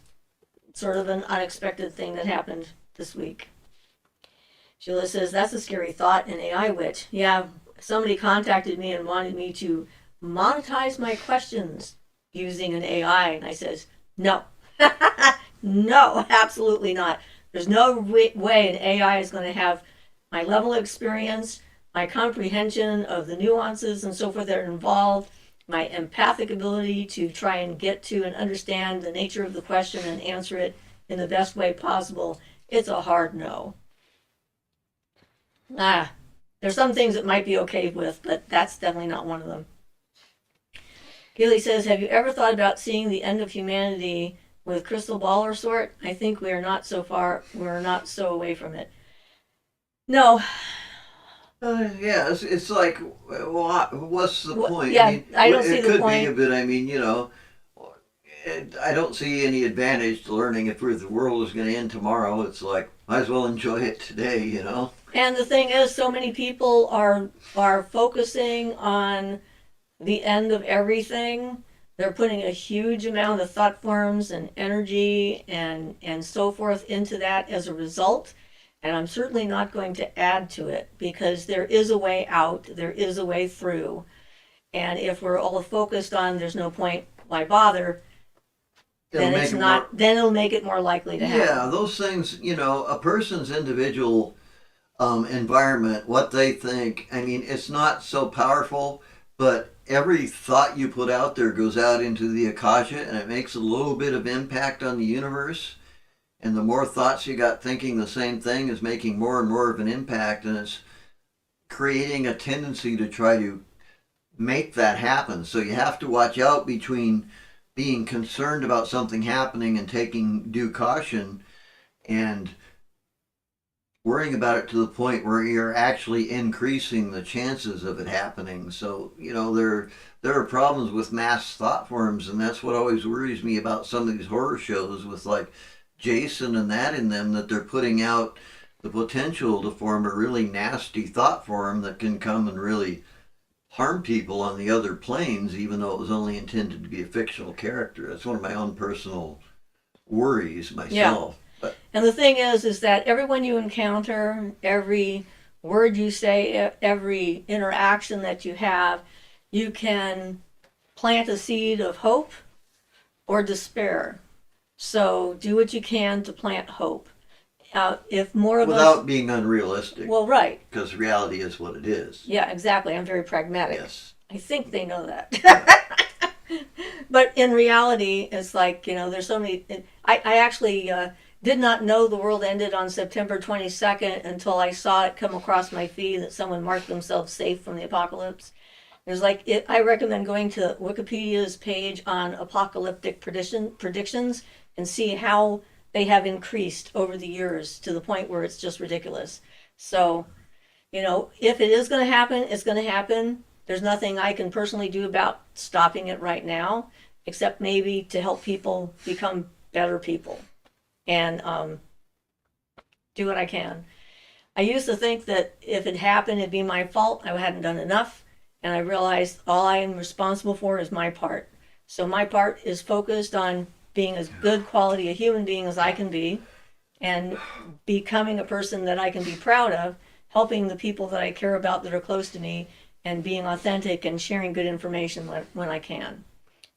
sort of an unexpected thing that happened this week. Sheila says, that's a scary thought, an AI witch. Yeah, somebody contacted me and wanted me to monetize my questions using an AI. And I says, no. No, absolutely not. There's no way an AI is going to have my level of experience, my comprehension of the nuances and so forth that are involved, my empathic ability to try and get to and understand the nature of the question and answer it in the best way possible. It's a hard no. There's some things that might be okay with, but that's definitely not one of them. Gilly says, have you ever thought about seeing the end of humanity with crystal ball or sort? I think we're not so away from it. No, Yeah, it's like, what's the point? I Yeah, mean, I don't see it the could be, point. but I mean, I don't see any advantage to learning if the world is going to end tomorrow. It's like, might as well enjoy it today. And the thing is, so many people are focusing on the end of everything. They're putting a huge amount of thought forms and energy and so forth into that as a result. And I'm certainly not going to add to it because there is a way out, there is a way through. And if we're all focused on there's no point, why bother, It'll then make it's it more. not, then it'll make it more likely to Yeah, happen. those things, a person's individual environment, what they think. I mean, it's not so powerful, but every thought you put out there goes out into the akasha, and it makes a little bit of impact on the universe. And the more thoughts you got thinking the same thing is making more and more of an impact, and it's creating a tendency to try to make that happen. So you have to watch out between being concerned about something happening and taking due caution and worrying about it to the point where you're actually increasing the chances of it happening. So, there are problems with mass thought forms, and that's what always worries me about some of these horror shows with like Jason and that in them, that they're putting out the potential to form a really nasty thought form that can come and really harm people on the other planes, even though it was only intended to be a fictional character. That's one of my own personal worries Yeah. myself. But And the thing is that everyone you encounter, every word you say, every interaction that you have, you can plant a seed of hope or despair. So do what you can to plant hope. If more of us, without being unrealistic, well, right. because reality is what it is. Yeah, exactly. I'm very pragmatic. Yes. I think they know that. Yeah. But in reality, it's like, there's so many. I actually did not know the world ended on September 22nd until I saw it come across my feed that someone marked themselves safe from the apocalypse. There's I recommend going to Wikipedia's page on apocalyptic predictions and see how they have increased over the years to the point where it's just ridiculous. So, if it is going to happen, it's going to happen. There's nothing I can personally do about stopping it right now, except maybe to help people become better people and do what I can. I used to think that if it happened, it'd be my fault. I hadn't done enough. And I realized all I am responsible for is my part. So my part is focused on being as good quality a human being as I can be and becoming a person that I can be proud of, helping the people that I care about that are close to me, and being authentic and sharing good information when I can.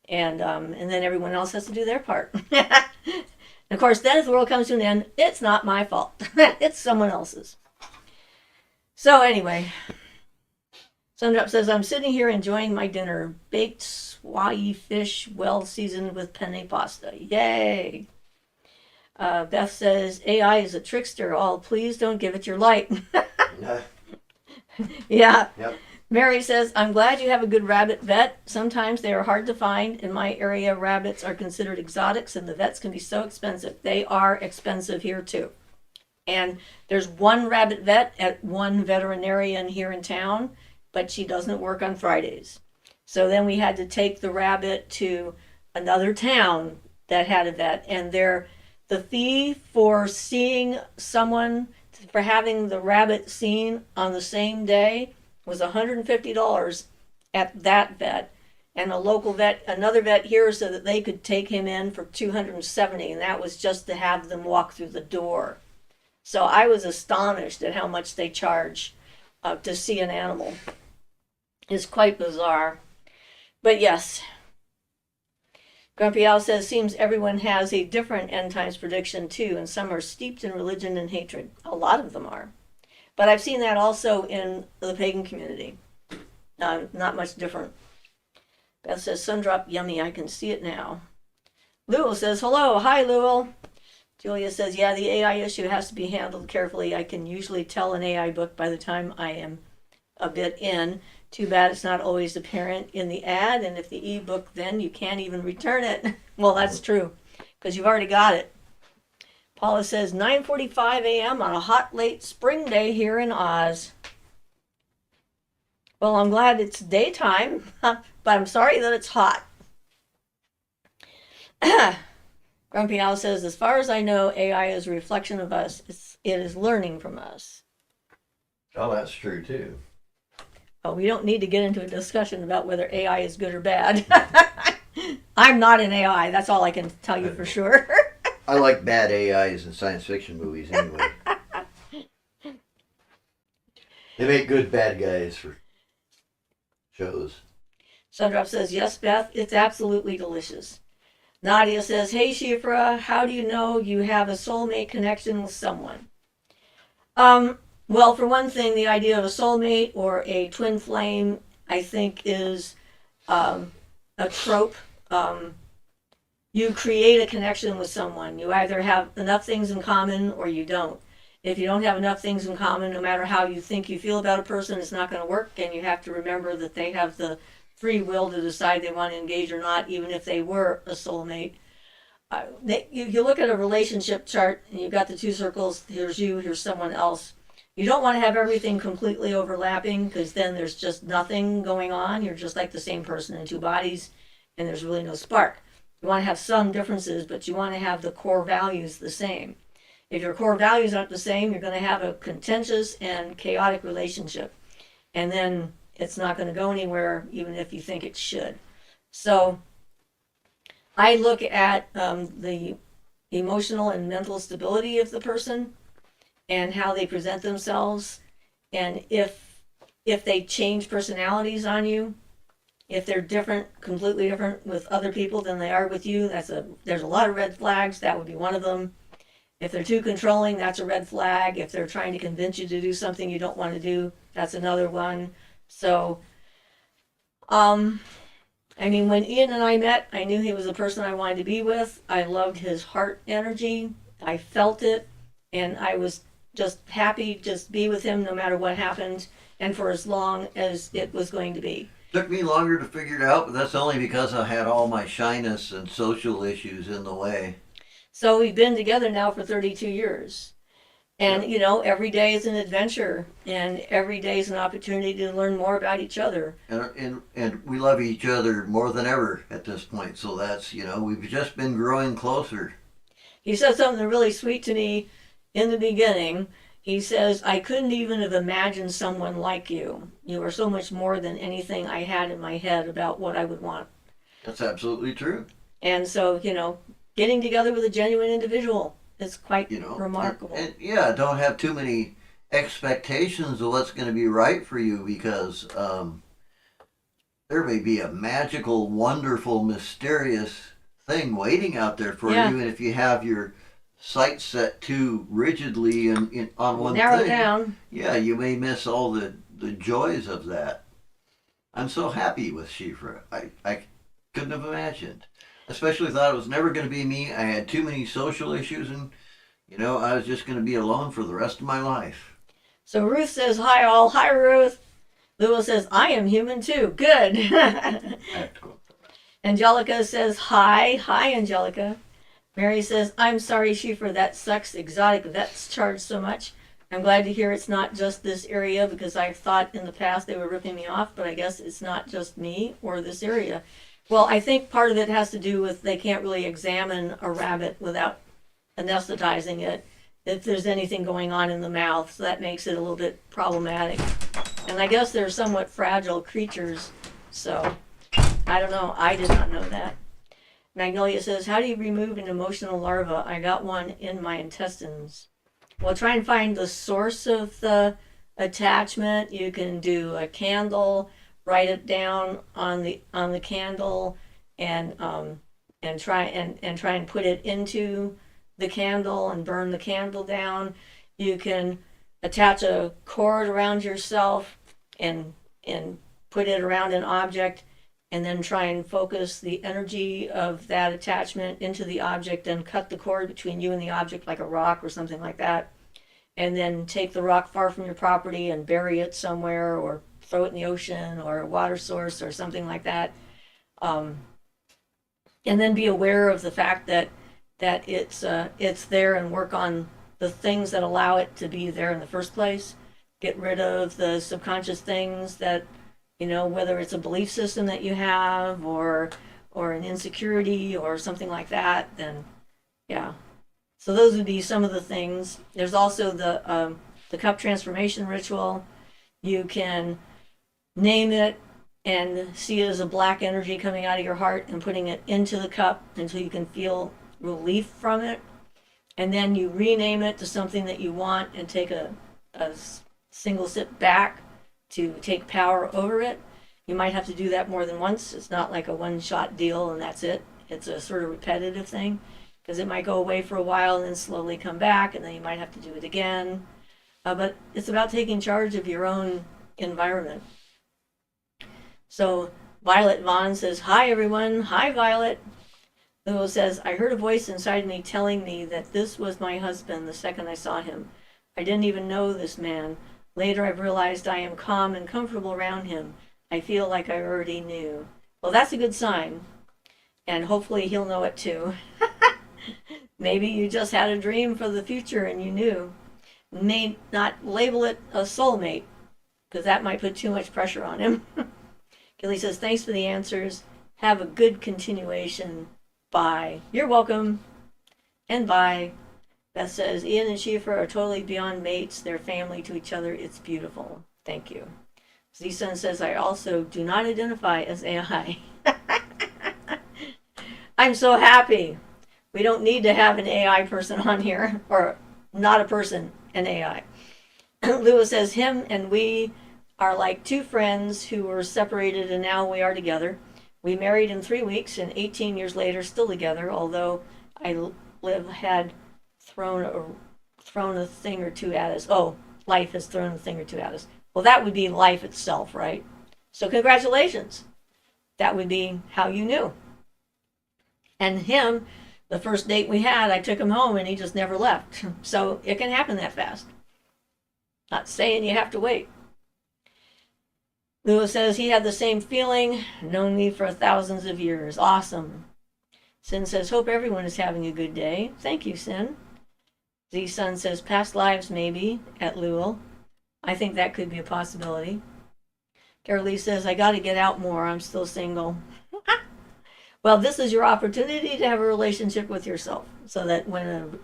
And then everyone else has to do their part. And of course, then if the world comes to an end, it's not my fault. It's someone else's. So anyway, Sundrop says, I'm sitting here enjoying my dinner. Baked swai fish, well seasoned with penne pasta. Yay! Beth says, AI is a trickster. Oh, please don't give it your light. Yeah. Yep. Mary says, I'm glad you have a good rabbit vet. Sometimes they are hard to find. In my area, rabbits are considered exotics, and the vets can be so expensive. They are expensive here, too. And there's one rabbit vet at one veterinarian here in town, but she doesn't work on Fridays. So then we had to take the rabbit to another town that had a vet, and the fee for seeing someone, for having the rabbit seen on the same day, was $150 at that vet, and a local vet, another vet here, so that they could take him in for $270, and that was just to have them walk through the door. So I was astonished at how much they charge to see an animal. It's quite bizarre. But yes, Grumpy Al says, seems everyone has a different end times prediction too, and some are steeped in religion and hatred. A lot of them are. But I've seen that also in the pagan community. Not much different. Beth says, Sundrop, yummy, I can see it now. Lewel says, hello, hi Lewel. Julia says, yeah, the AI issue has to be handled carefully. I can usually tell an AI book by the time I am a bit in. Too bad it's not always apparent in the ad, and if the ebook, then you can't even return it. Well, that's true, because you've already got it. Paula says, 9:45 a.m. on a hot, late spring day here in Oz. Well, I'm glad it's daytime, but I'm sorry that it's hot. Grumpy Owl says, as far as I know, AI is a reflection of us. It is learning from us. Oh, that's true too. Oh, we don't need to get into a discussion about whether AI is good or bad. I'm not an AI. That's all I can tell you for sure. I like bad AIs in science fiction movies anyway. They make good bad guys for shows. Sundrop says, yes, Beth, it's absolutely delicious. Nadia says, hey, Siofra, how do you know you have a soulmate connection with someone? Well, for one thing, the idea of a soulmate or a twin flame, I think, is a trope. You create a connection with someone. You either have enough things in common or you don't. If you don't have enough things in common, no matter how you think you feel about a person, it's not going to work. And you have to remember that they have the free will to decide they want to engage or not, even if they were a soulmate. You look at a relationship chart and you've got the two circles. Here's you, here's someone else. You don't want to have everything completely overlapping because then there's just nothing going on. You're just like the same person in two bodies and there's really no spark. You want to have some differences, but you want to have the core values the same. If your core values aren't the same, you're going to have a contentious and chaotic relationship. And then it's not going to go anywhere, even if you think it should. So I look at the emotional and mental stability of the person and how they present themselves. And if they change personalities on you, if they're different, completely different with other people than they are with you, there's a lot of red flags. That would be one of them. If they're too controlling, that's a red flag. If they're trying to convince you to do something you don't want to do, that's another one. So, when Ian and I met, I knew he was the person I wanted to be with. I loved his heart energy. I felt it. And I was just happy just be with him no matter what happened and for as long as it was going to be. Took me longer to figure it out, but that's only because I had all my shyness and social issues in the way. So we've been together now for 32 years. And, every day is an adventure and every day is an opportunity to learn more about each other. And we love each other more than ever at this point. So that's, we've just been growing closer. He said something really sweet to me in the beginning. He says, I couldn't even have imagined someone like you. You are so much more than anything I had in my head about what I would want. That's absolutely true. And so, getting together with a genuine individual is quite remarkable. And don't have too many expectations of what's going to be right for you because there may be a magical, wonderful, mysterious thing waiting out there for you. And if you have your sights set too rigidly on one narrow thing, down. You may miss all the joys of that. I'm so happy with Siofra. I couldn't have imagined. Especially thought it was never going to be me. I had too many social issues and, I was just going to be alone for the rest of my life. So Ruth says, hi all. Hi, Ruth. Lewis says, I am human too. Good. Angelica says, hi. Hi, Angelica. Mary says, I'm sorry, Siofra, that sucks. Exotic vets charge so much. I'm glad to hear it's not just this area because I've thought in the past they were ripping me off, but I guess it's not just me or this area. Well, I think part of it has to do with they can't really examine a rabbit without anesthetizing it if there's anything going on in the mouth, so that makes it a little bit problematic. And I guess they're somewhat fragile creatures, so I don't know. I did not know that. Magnolia says, how do you remove an emotional larva? I got one in my intestines. Well, try and find the source of the attachment. You can do a candle, write it down on the candle, and try and put it into the candle and burn the candle down. You can attach a cord around yourself and put it around an object, and then try and focus the energy of that attachment into the object and cut the cord between you and the object like a rock or something like that. And then take the rock far from your property and bury it somewhere or throw it in the ocean or a water source or something like that. And then be aware of the fact that it's there and work on the things that allow it to be there in the first place. Get rid of the subconscious things that whether it's a belief system that you have or an insecurity or something like that, then yeah. So those would be some of the things. There's also the cup transformation ritual. You can name it and see it as a black energy coming out of your heart and putting it into the cup until you can feel relief from it. And then you rename it to something that you want and take a single sip back to take power over it. You might have to do that more than once. It's not like a one-shot deal and that's it. It's a sort of repetitive thing because it might go away for a while and then slowly come back, and then you might have to do it again. But it's about taking charge of your own environment. So Violet Vaughn says, "Hi everyone." Hi Violet. Lou says, "I heard a voice inside me telling me that this was my husband the second I saw him. I didn't even know this man. Later I've realized I am calm and comfortable around him. I feel like I already knew." Well, that's a good sign. And hopefully he'll know it too. Maybe you just had a dream for the future and you knew. May not label it a soulmate, because that might put too much pressure on him. Gilly says, "Thanks for the answers. Have a good continuation. Bye." You're welcome. And bye. Beth says, "Ian and Siofra are totally beyond mates. They're family to each other. It's beautiful." Thank you. Z-Sun says, "I also do not identify as AI." I'm so happy. We don't need to have an AI person on here, or not a person, an AI. Lewis says, "Him and we are like two friends who were separated and now we are together. We married in 3 weeks and 18 years later still together, although had thrown a thing or two at us." Oh, life has thrown a thing or two at us. Well, that would be life itself, right? So congratulations. That would be how you knew. And him, the first date we had, I took him home and he just never left. So it can happen that fast. Not saying you have to wait. Lewis says he had the same feeling, known me for thousands of years. Awesome. Sin says, "Hope everyone is having a good day." Thank you, Sin. Z-Sun says, "Past lives maybe at Lewell." I think that could be a possibility. Carolee says, "I got to get out more. I'm still single." Well, this is your opportunity to have a relationship with yourself, so that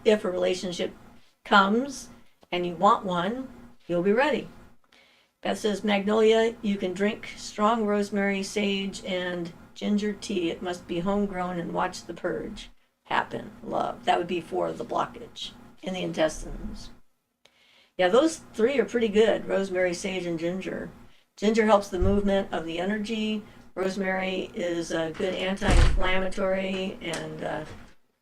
if a relationship comes and you want one, you'll be ready. Beth says, "Magnolia, you can drink strong rosemary, sage, and ginger tea. It must be homegrown, and watch the purge happen. Love." That would be for the blockage in the intestines. Yeah, those three are pretty good: rosemary, sage, and ginger. Ginger helps the movement of the energy. Rosemary is a good anti-inflammatory, and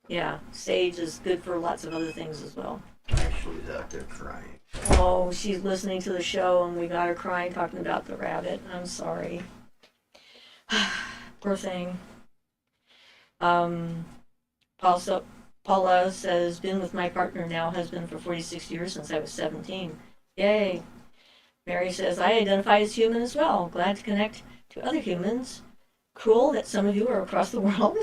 yeah, sage is good for lots of other things as well. Ashley's out there crying. Oh, she's listening to the show and we got her crying talking about the rabbit. I'm sorry. Poor thing. Paula says, "Been with my partner now, husband, for 46 years since I was 17. Yay." Mary says, "I identify as human as well. Glad to connect to other humans. Cool that some of you are across the world."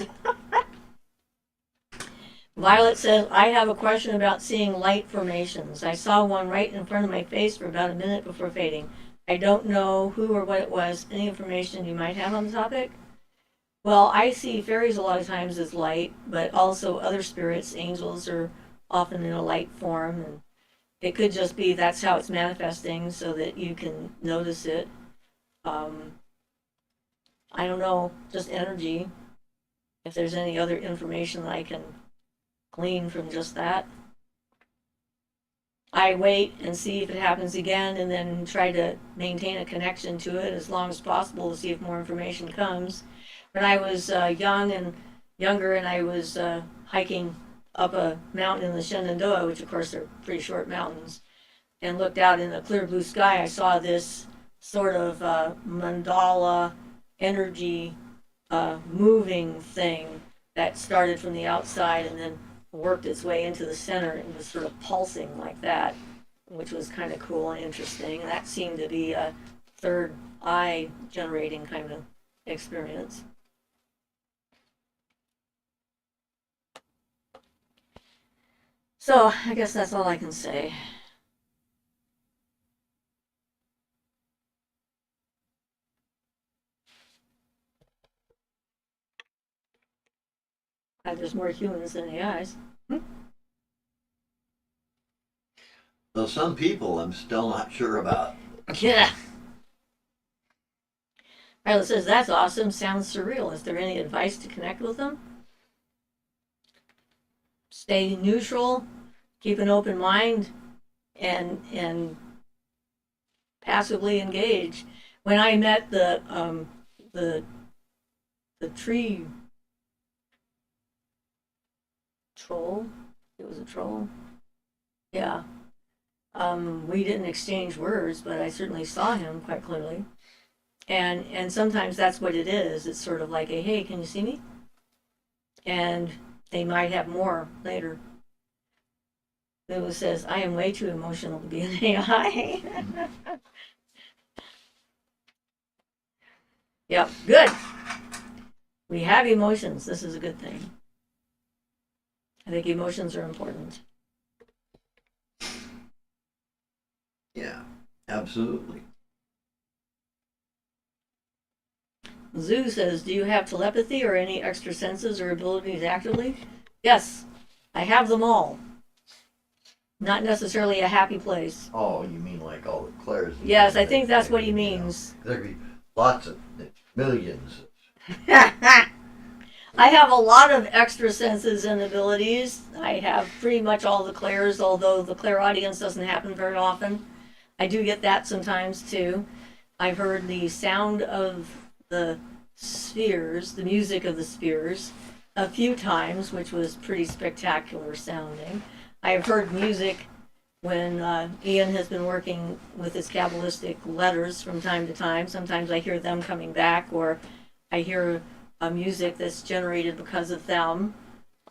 Violet says, "I have a question about seeing light formations. I saw one right in front of my face for about a minute before fading. I don't know who or what it was. Any information you might have on the topic?" Well, I see fairies a lot of times as light, but also other spirits, angels, are often in a light form. And it could just be that's how it's manifesting so that you can notice it. I don't know, just energy. If there's any other information that I can glean from just that. I wait and see if it happens again and then try to maintain a connection to it as long as possible to see if more information comes. When I was younger and I was hiking up a mountain in the Shenandoah, which of course are pretty short mountains, and looked out in the clear blue sky, I saw this sort of mandala energy moving thing that started from the outside and then worked its way into the center and was sort of pulsing like that, which was kind of cool and interesting. And that seemed to be a third eye generating kind of experience. So I guess that's all I can say. 'Cause there's more humans than AIs. Well, some people I'm still not sure about. Yeah. Pilot says, that's awesome. Sounds surreal. Is there any advice to connect with them? Stay neutral, keep an open mind, and passively engage. When I met the tree troll, it was a troll. Yeah. We didn't exchange words, but I certainly saw him quite clearly. And sometimes that's what it is. It's sort of like a, hey, can you see me? And they might have more later. Lulu says, I am way too emotional to be an AI. Yep, good. We have emotions. This is a good thing. I think emotions are important. Yeah, absolutely. Zoo says, do you have telepathy or any extra senses or abilities actively? Yes, I have them all. Not necessarily a happy place. Oh, you mean like all the clairs? Yes, I think that's what he means. There'd be lots of millions. I have a lot of extra senses and abilities. I have pretty much all the clairs, although the clairaudience doesn't happen very often. I do get that sometimes too. I've heard the sound of the spheres, the music of the spheres, a few times, which was pretty spectacular sounding. I have heard music when Ian has been working with his Kabbalistic letters from time to time. Sometimes I hear them coming back, or I hear a music that's generated because of them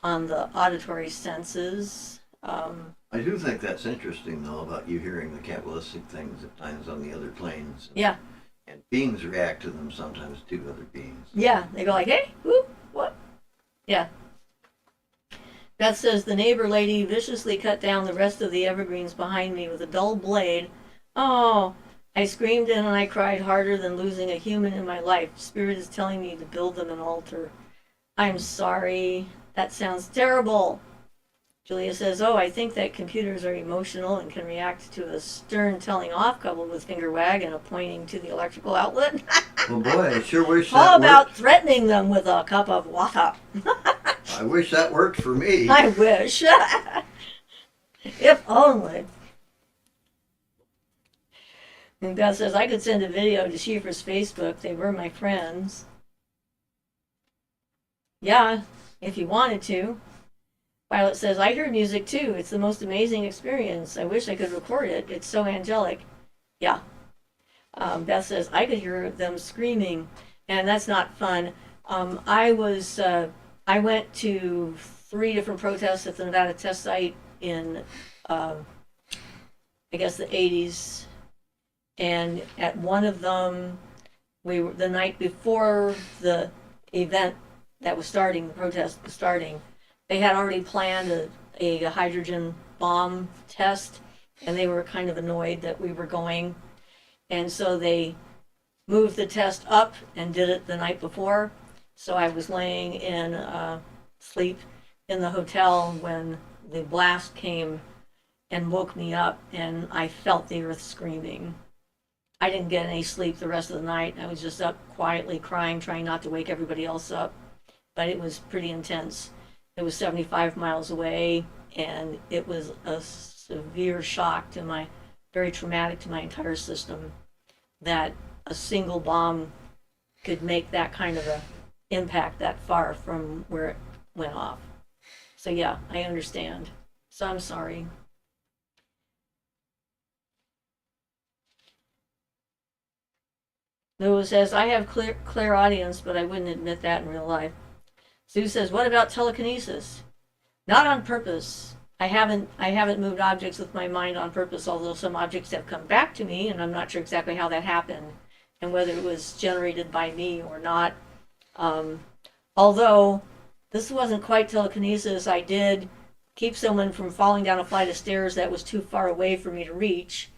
on the auditory senses. I do think that's interesting, though, about you hearing the Kabbalistic things at times on the other planes. Yeah. And beings react to them sometimes too, other beings. Yeah, they go like, hey, whoop, what? Yeah. Beth says, the neighbor lady viciously cut down the rest of the evergreens behind me with a dull blade. Oh, I screamed and I cried harder than losing a human in my life. Spirit is telling me to build them an altar. I'm sorry. That sounds terrible. Julia says, oh, I think that computers are emotional and can react to a stern telling off coupled with finger wag and a pointing to the electrical outlet. Well, boy, I sure wish How that about worked. threatening them with a cup of water? I wish that worked for me. I wish. If only. And Beth says, I could send a video to Siofra's Facebook. They were my friends. Yeah, if you wanted to. Violet says, I hear music too. It's the most amazing experience. I wish I could record it. It's so angelic. Yeah. Beth says, I could hear them screaming, and that's not fun. I went to 3 different protests at the Nevada test site in, I guess, the 80s. And at one of them, we were the night before the event that was starting, the protest was starting, they had already planned a hydrogen bomb test, and they were kind of annoyed that we were going. And so they moved the test up and did it the night before. So I was laying in sleep in the hotel when the blast came and woke me up, and I felt the earth screaming. I didn't get any sleep the rest of the night. I was just up quietly crying, trying not to wake everybody else up. But it was pretty intense. It was 75 miles away, and it was a severe shock to my, very traumatic to my entire system, that a single bomb could make that kind of a impact that far from where it went off. So yeah, I understand. So I'm sorry. Lewis says, I have clairaudience, but I wouldn't admit that in real life. Sue says, what about telekinesis? Not on purpose. I haven't moved objects with my mind on purpose, although some objects have come back to me, and I'm not sure exactly how that happened and whether it was generated by me or not. Although this wasn't quite telekinesis, I did keep someone from falling down a flight of stairs that was too far away for me to reach.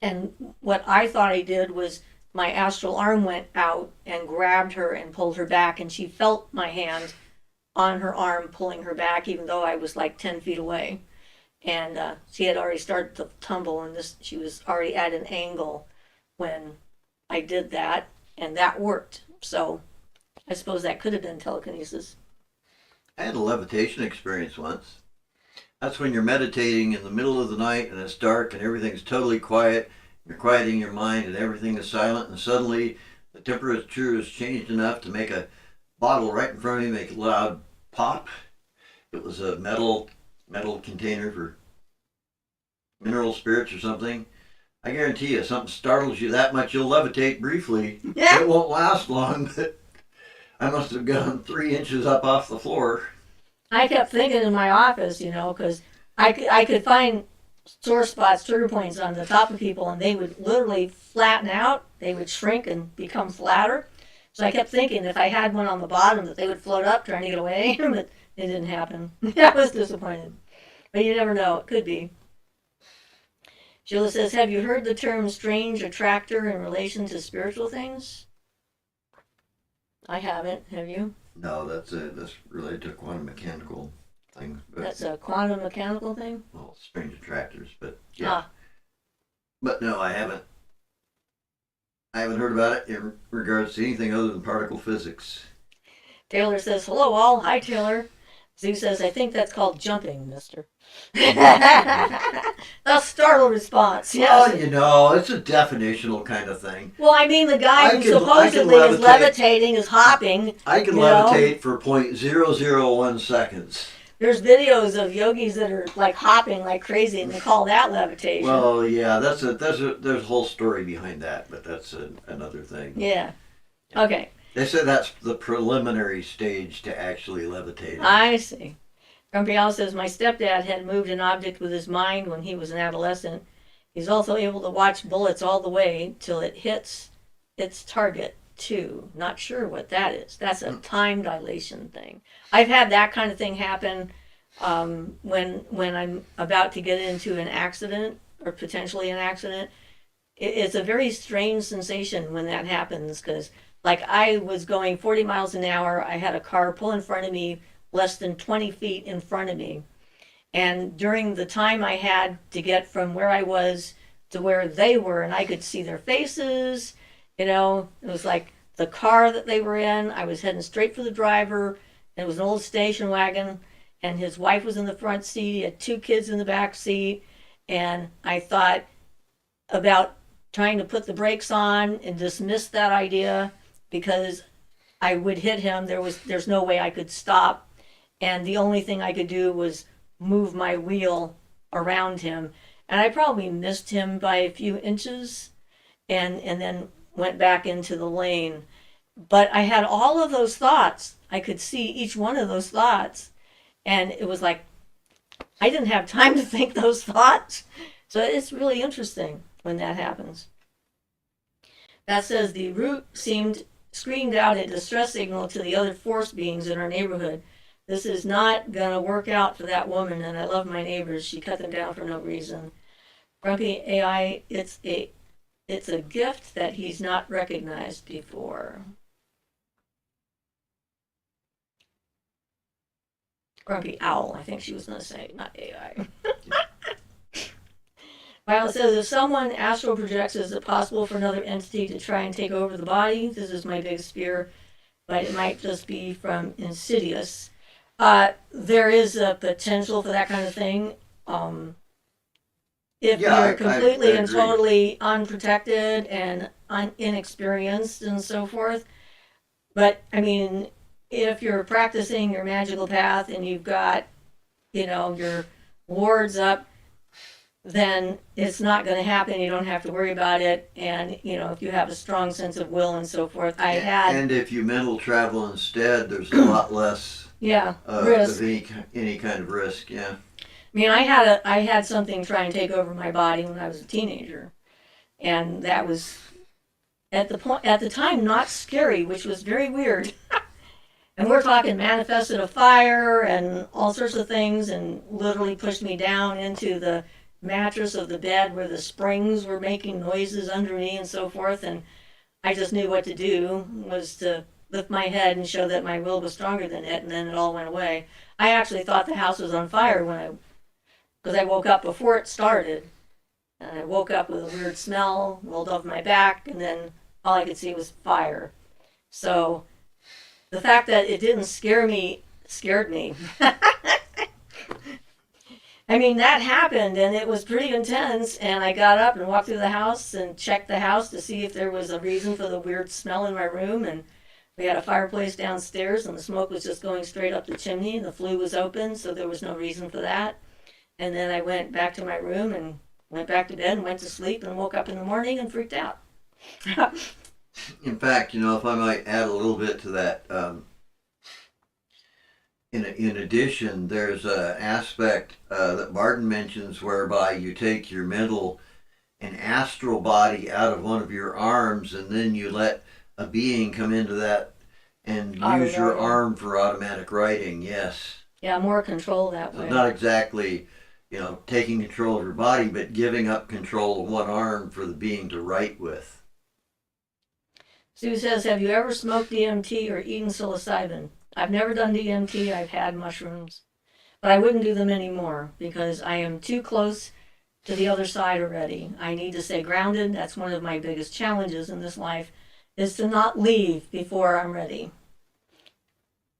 And what I thought I did was my astral arm went out and grabbed her and pulled her back, and she felt my hand on her arm, pulling her back, even though I was like 10 feet away. And she had already started to tumble, and she was already at an angle when I did that, and that worked. So I suppose that could have been telekinesis. I had a levitation experience once. That's when you're meditating in the middle of the night and it's dark and everything's totally quiet. You're quieting your mind and everything is silent, and suddenly the temperature is changed enough to make a bottle right in front of you make a loud pop. It was a metal container for mineral spirits or something. I guarantee you, if something startles you that much, you'll levitate briefly. Yeah. It won't last long, but I must have gone 3 inches up off the floor. I kept thinking in my office, because I could find sore spots, trigger points on the top of people, and they would literally flatten out. They would shrink and become flatter. So I kept thinking if I had one on the bottom that they would float up trying to get away, but it didn't happen. I was disappointed. But you never know. It could be. Sheila says, have you heard the term strange attractor in relation to spiritual things? I haven't. Have you? No, that's related to quantum mechanical things. But, That's a quantum mechanical thing? well, strange attractors, but yeah. Ah. But no, I haven't. I haven't heard about it in regards to anything other than particle physics. Taylor says, hello all. Hi, Taylor. Zoo says, I think that's called jumping, mister. A startled response, yes. Well, it's a definitional kind of thing. Well, I mean, the guy who supposedly is levitating, is hopping. I can levitate for 0.001 seconds. There's videos of yogis that are like hopping like crazy, and they call that levitation. Well, yeah, there's a whole story behind that, but that's another thing. Yeah. Okay. They said that's the preliminary stage to actually levitating. I see. Grumpy Al says, my stepdad had moved an object with his mind when he was an adolescent. He's also able to watch bullets all the way till it hits its target, too. Not sure what that is. That's a time dilation thing. I've had that kind of thing happen when I'm about to get into an accident or potentially an accident. It's a very strange sensation when that happens, because like I was going 40 miles an hour. I had a car pull in front of me less than 20 feet in front of me. And during the time I had to get from where I was to where they were, and I could see their faces, it was like the car that they were in. I was heading straight for the driver. And it was an old station wagon, and his wife was in the front seat. He had 2 kids in the back seat. And I thought about trying to put the brakes on and dismiss that idea, because I would hit him. There's no way I could stop. And the only thing I could do was move my wheel around him. And I probably missed him by a few inches and then went back into the lane. But I had all of those thoughts. I could see each one of those thoughts. And it was like, I didn't have time to think those thoughts. So it's really interesting when that happens. That says the root screamed out a distress signal to the other force beings in our neighborhood. This is not going to work out for that woman, and I love my neighbors. She cut them down for no reason. Grumpy AI, it's a gift that he's not recognized before. Grumpy Owl, I think she was going to say, not AI. Violet says, if someone astral projects, is it possible for another entity to try and take over the body? This is my biggest fear, but it might just be from Insidious. There is a potential for that kind of thing. If you're completely and totally unprotected and inexperienced and so forth. But, I mean, if you're practicing your magical path and you've got, your wards up, then it's not going to happen. You don't have to worry about it. And, if you have a strong sense of will and so forth, And if you mental travel instead, there's a lot less risk. Of any kind of risk, yeah. I mean, I had something try and take over my body when I was a teenager. And that was, at the time, not scary, which was very weird. And we're talking manifested a fire and all sorts of things, and literally pushed me down into the mattress of the bed where the springs were making noises under me and so forth. And I just knew what to do, was to lift my head and show that my will was stronger than it, and then it all went away. I actually thought the house was on fire because I woke up before it started. And I woke up with a weird smell, rolled off my back, and then all I could see was fire. So the fact that it didn't scare me scared me. I mean, that happened and it was pretty intense. And I got up and walked through the house and checked the house to see if there was a reason for the weird smell in my room. And we had a fireplace downstairs and the smoke was just going straight up the chimney and the flue was open, so there was no reason for that. And then I went back to my room and went back to bed and went to sleep and woke up in the morning and freaked out. In fact, if I might add a little bit to that, in addition, there's an aspect that Martin mentions whereby you take your mental and astral body out of one of your arms and then you let a being come into that and use your arm for automatic writing. Yes. Yeah, more control that So way. not exactly, taking control of your body, but giving up control of one arm for the being to write with. Sue says, have you ever smoked DMT or eaten psilocybin? I've never done DMT. I've had mushrooms. But I wouldn't do them anymore because I am too close to the other side already. I need to stay grounded. That's one of my biggest challenges in this life, is to not leave before I'm ready.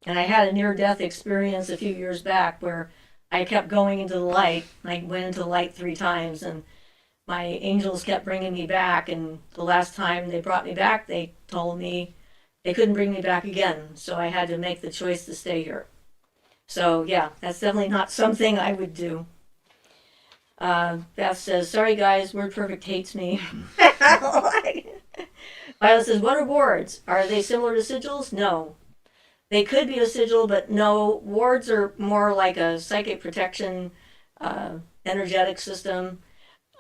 And I had a near-death experience a few years back where I kept going into the light. I went into the light 3 times, and my angels kept bringing me back. And the last time they brought me back, they told me they couldn't bring me back again. So I had to make the choice to stay here. So yeah, that's definitely not something I would do. Beth says, sorry guys, WordPerfect hates me. Violet says, what are wards? Are they similar to sigils? No. They could be a sigil, but no, wards are more like a psychic protection, energetic system.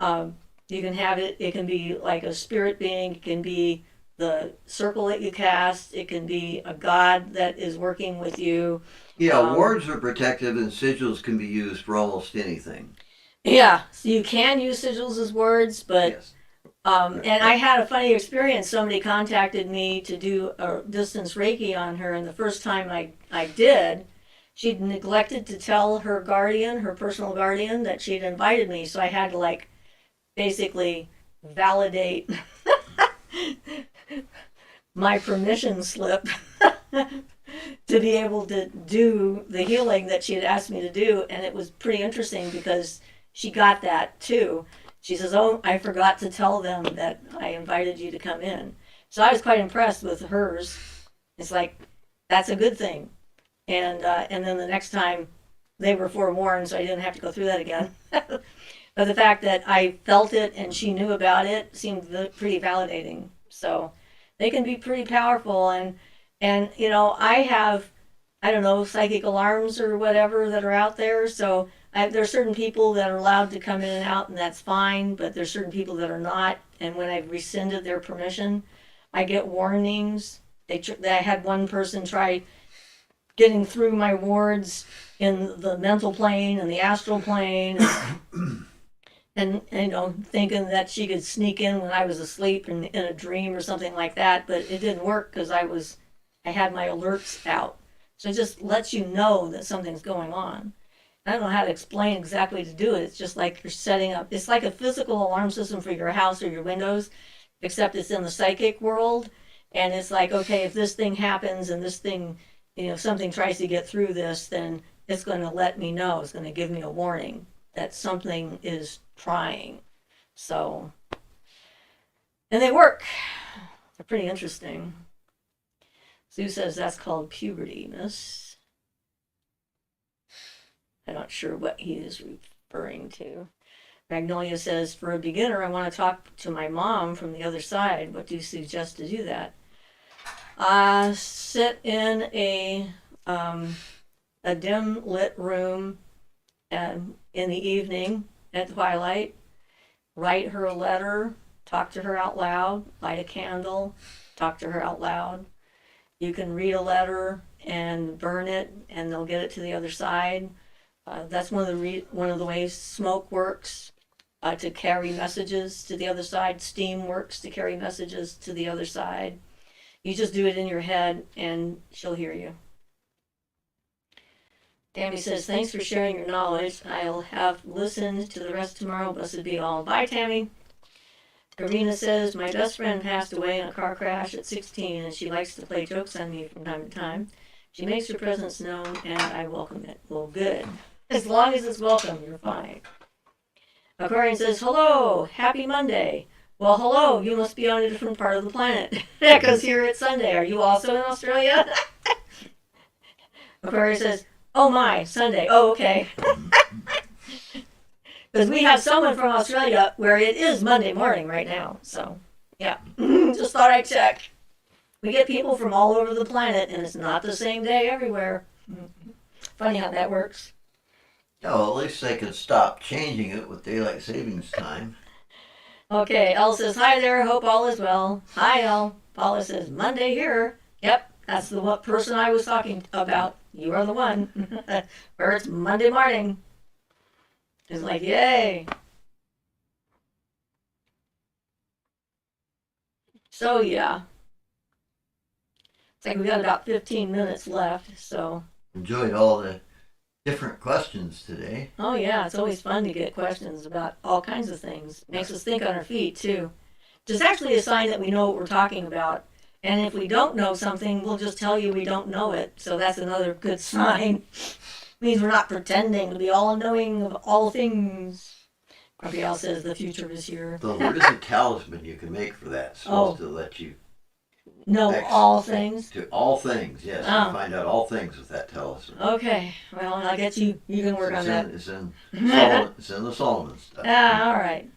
You can have it, it can be like a spirit being, it can be the circle that you cast, it can be a god that is working with you. Yeah, wards are protective and sigils can be used for almost anything. Yeah, so you can use sigils as words, but Yes. and I had a funny experience. Somebody contacted me to do a distance Reiki on her, and the first time I did, she'd neglected to tell her guardian, her personal guardian, that she'd invited me. So I had to basically validate my permission slip to be able to do the healing that she had asked me to do. And it was pretty interesting because she got that too. She says, oh, I forgot to tell them that I invited you to come in. So I was quite impressed with hers. It's like, that's a good thing. And then the next time they were forewarned, so I didn't have to go through that again. But the fact that I felt it and she knew about it seemed pretty validating. So they can be pretty powerful. And I have, I don't know, psychic alarms or whatever that are out there. So there's certain people that are allowed to come in and out, and that's fine, but there's certain people that are not. And when I've rescinded their permission, I get warnings. I had one person try getting through my wards in the mental plane and the astral plane, and thinking that she could sneak in when I was asleep in a dream or something like that. But it didn't work because I had my alerts out. So it just lets you know that something's going on. I don't know how to explain exactly to do it. It's just like you're setting up. It's like a physical alarm system for your house or your windows, except it's in the psychic world. And it's like, okay, if this thing happens and this thing, if something tries to get through this, then it's going to let me know. It's going to give me a warning that something is trying. So, and they work. They're pretty interesting. Sue says that's called puberty, miss. I'm not sure what he is referring to. Magnolia says, for a beginner, I want to talk to my mom from the other side. What do you suggest to do that? Sit in a dim lit room in the evening at twilight, write her a letter, talk to her out loud, light a candle, talk to her out loud. You can read a letter and burn it, and they'll get it to the other side. That's one of the ways smoke works to carry messages to the other side. Steam works to carry messages to the other side. You just do it in your head and she'll hear you. Tammy says, thanks for sharing your knowledge. I'll have listened to the rest tomorrow. Blessed be all. Bye, Tammy. Karina says, my best friend passed away in a car crash at 16 and she likes to play jokes on me from time to time. She makes her presence known and I welcome it. Well, good. As long as it's welcome, you're fine. Aquarian says, hello, happy Monday. Well, hello, you must be on a different part of the planet. Because here it's Sunday. Are you also in Australia? Aquarian says, oh my, Sunday. Oh, okay. Because we have someone from Australia where it is Monday morning right now. So, yeah. Just thought I'd check. We get people from all over the planet, and it's not the same day everywhere. Funny how that works. Oh, at least they could stop changing it with daylight savings time. Okay, Elle says, hi there, hope all is well. Hi, Elle. Paula says, Monday here. Yep, that's the person I was talking about. You are the one. Where it's Monday morning. It's like, yay. So, yeah. It's like we got about 15 minutes left, so. Enjoyed all the different questions today. Oh, yeah, it's always fun to get questions about all kinds of things. Makes us think on our feet, too. It's actually a sign that we know what we're talking about. And if we don't know something, we'll just tell you we don't know it. So that's another good sign. Means we're not pretending to be all-knowing of all things. Raphael says the future is here. So what is a talisman you can make for that? It's supposed to let you know all things? To all things, yes. You find out all things with that talisman. Okay. Well, I'll get you. You can work on that. It's in the Solomon stuff. Ah, all right.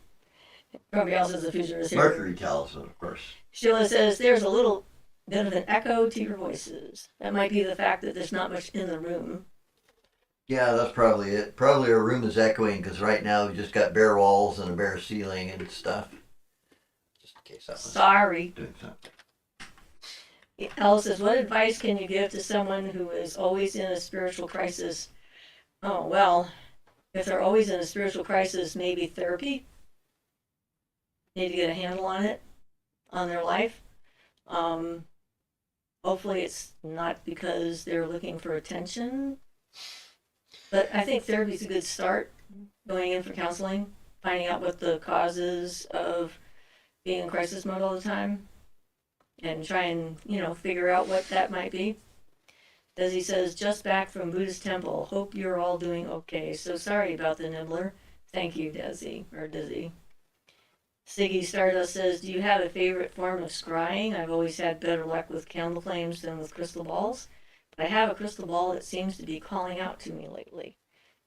Raphael says the future is here. Mercury talisman, of course. Sheila says there's a little bit of an echo to your voices. That might be the fact that there's not much in the room. Yeah, that's probably it. Probably our room is echoing because right now we just got bare walls and a bare ceiling and stuff. Just in case I was doing something. Elle says, what advice can you give to someone who is always in a spiritual crisis? Oh, well, if they're always in a spiritual crisis, maybe therapy. Need to get a handle on it, on their life. Hopefully it's not because they're looking for attention. But I think therapy is a good start, going in for counseling, finding out what the causes of being in crisis mode all the time, and try and, figure out what that might be. Desi says, just back from Buddhist temple. Hope you're all doing okay. So sorry about the nibbler. Thank you, Desi, or Dizzy. Siggy Stardust says, do you have a favorite form of scrying? I've always had better luck with candle flames than with crystal balls. I have a crystal ball that seems to be calling out to me lately.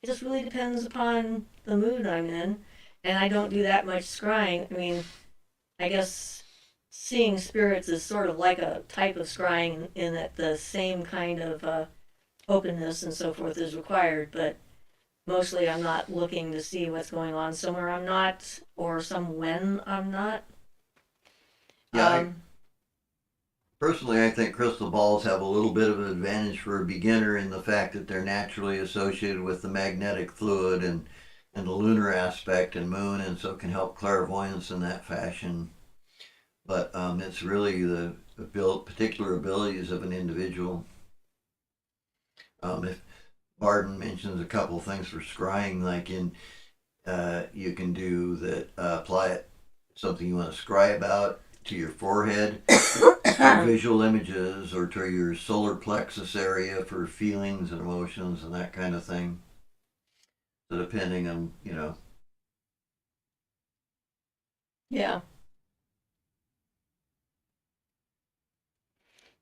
It just really depends upon the mood I'm in, and I don't do that much scrying. I mean, I guess seeing spirits is sort of like a type of scrying in that the same kind of openness and so forth is required, but mostly I'm not looking to see what's going on somewhere I'm not, or when I'm not. Yeah, personally, I think crystal balls have a little bit of an advantage for a beginner in the fact that they're naturally associated with the magnetic fluid and the lunar aspect and moon, and so can help clairvoyance in that fashion. But it's really the particular abilities of an individual. If Barden mentions a couple of things for scrying, like you can do that, apply it something you want to scry about to your forehead for visual images, or to your solar plexus area for feelings and emotions and that kind of thing. So depending on, Yeah.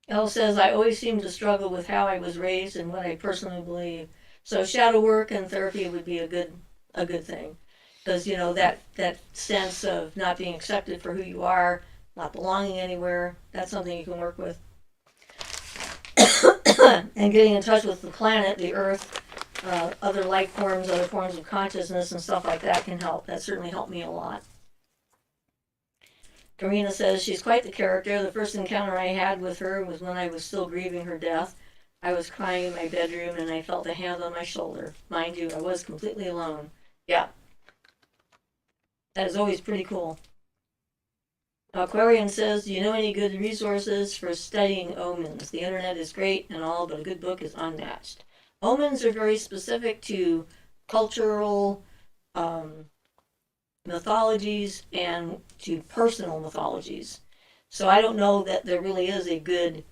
Elle says, I always seem to struggle with how I was raised and what I personally believe. So shadow work and therapy would be a good thing. Because, that sense of not being accepted for who you are, not belonging anywhere, that's something you can work with. And getting in touch with the planet, the earth, other life forms, other forms of consciousness and stuff like that can help. That certainly helped me a lot. Karina says she's quite the character. The first encounter I had with her was when I was still grieving her death. I was crying in my bedroom and I felt a hand on my shoulder. Mind you, I was completely alone. Yeah. That is always pretty cool. Aquarian says, do you know any good resources for studying omens? The internet is great and all, but a good book is unmatched. Omens are very specific to cultural um, mythologies and to personal mythologies. So I don't know that there really is a good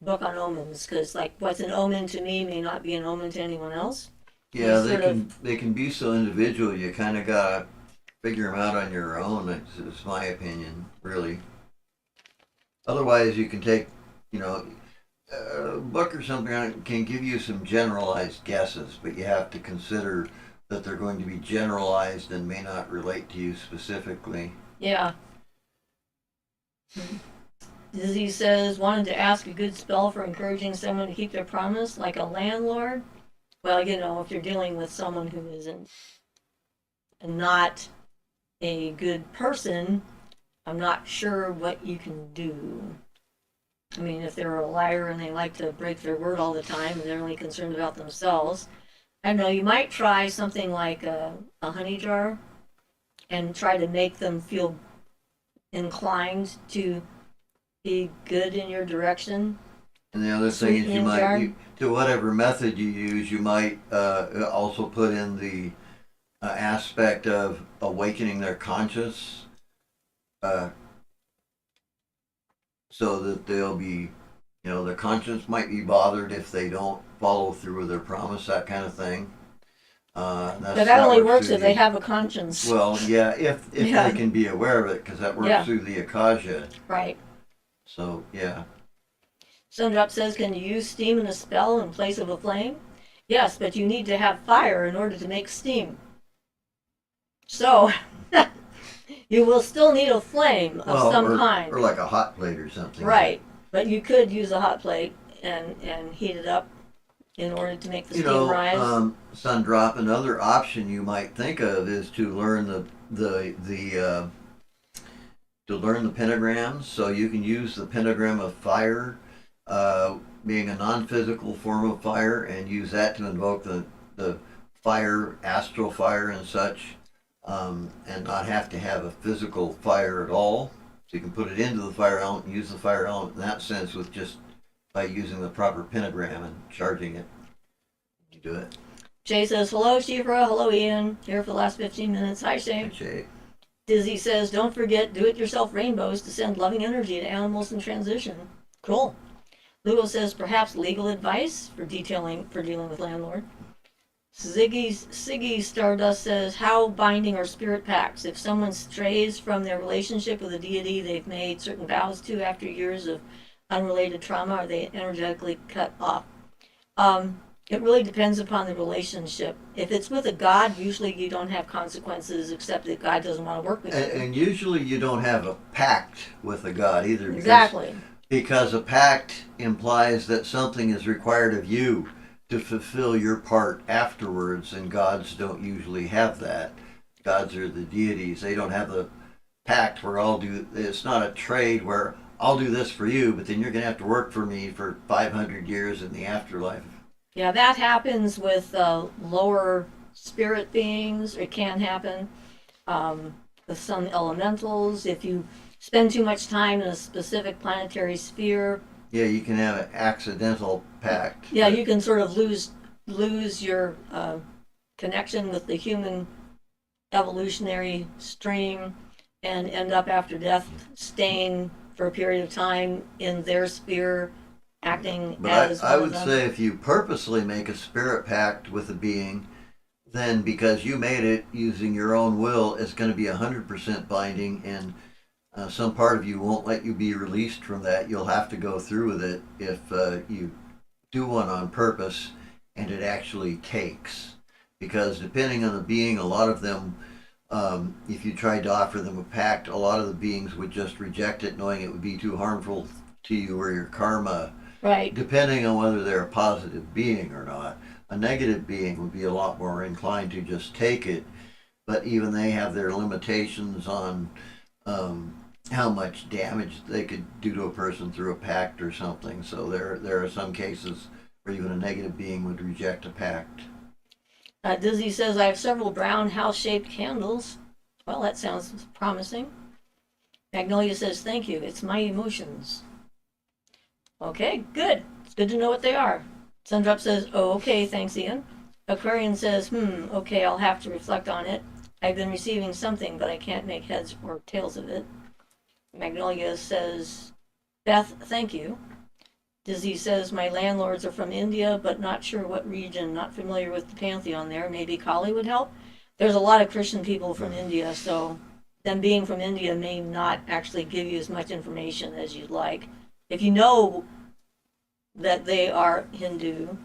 book on omens, because like what's an omen to me may not be an omen to anyone else. Yeah, they can be so individual. You kind of gotta figure them out on your own. It's my opinion, really. Otherwise, you can take, you know, a book or something can give you some generalized guesses, but you have to consider that they're going to be generalized and may not relate to you specifically. Yeah. Dizzy says, wanted to ask a good spell for encouraging someone to keep their promise, like a landlord. Well, if you're dealing with someone who isn't not a good person, I'm not sure what you can do. I mean, if they're a liar and they like to break their word all the time and they're only concerned about themselves, I don't know, you might try something like a honey jar and try to make them feel inclined to be good in your direction. And the other thing is, to whatever method you use, you might also put in the aspect of awakening their conscience, uh, so that they'll be, their conscience might be bothered if they don't follow through with their promise, that kind of thing. But that only works if they have a conscience. Well, yeah, if they can be aware of it, because that works through the Akasha. Right. So, yeah. Sundrop says, can you use steam in a spell in place of a flame? Yes, but you need to have fire in order to make steam. So, you will still need a flame of some kind. Or like a hot plate or something. Right. But you could use a hot plate and heat it up in order to make the steam rise. Sundrop, another option you might think of is to learn to learn the pentagrams. So you can use the pentagram of fire, being a non-physical form of fire, and use that to invoke the fire, astral fire and such, and not have to have a physical fire at all. So you can put it into the fire element and use the fire element in that sense with just by using the proper pentagram and charging it. You do it. Jay says, hello, Siofra. Hello, Ian. Here for the last 15 minutes. Hi, Shay. Hi, Shay. Dizzy says, don't forget do-it-yourself rainbows to send loving energy to animals in transition. Cool. Lugo says, perhaps legal advice for dealing with landlord. Siggy Stardust says, how binding are spirit pacts? If someone strays from their relationship with a deity they've made certain vows to after years of unrelated trauma, are they energetically cut off? It really depends upon the relationship. If it's with a god, usually you don't have consequences except that God doesn't want to work with you. And usually you don't have a pact with a god either. Exactly. Because a pact implies that something is required of you to fulfill your part afterwards, and gods don't usually have that. Gods are the deities. They don't have the pact where it's not a trade where I'll do this for you, but then you're going to have to work for me for 500 years in the afterlife. Yeah, that happens with lower spirit beings. It can happen with some elementals. If you spend too much time in a specific planetary sphere. Yeah, you can have an accidental pact. Yeah, you can sort of lose your connection with the human evolutionary stream and end up after death staying for a period of time in their sphere, acting as I would say if you purposely make a spirit pact with a being, then because you made it using your own will, it's going to be 100% binding, and some part of you won't let you be released from that. You'll have to go through with it if you do one on purpose and it actually takes. Because depending on the being, a lot of them, if you tried to offer them a pact, a lot of the beings would just reject it, knowing it would be too harmful to you or your karma. Right. Depending on whether they're a positive being or not. A negative being would be a lot more inclined to just take it, but even they have their limitations on how much damage they could do to a person through a pact or something. So there are some cases where even a negative being would reject a pact. Dizzy says, I have several brown house-shaped candles. Well, that sounds promising. Magnolia says, thank you. It's my emotions. Okay, good. It's good to know what they are. Sundrop says, oh, okay, thanks, Ian. Aquarian says, okay, I'll have to reflect on it. I've been receiving something, but I can't make heads or tails of it. Magnolia says, Beth, thank you. Dizzy says, my landlords are from India, but not sure what region, not familiar with the pantheon there. Maybe Kali would help. There's a lot of Christian people from India, so them being from India may not actually give you as much information as you'd like. If you know that they are Hindu,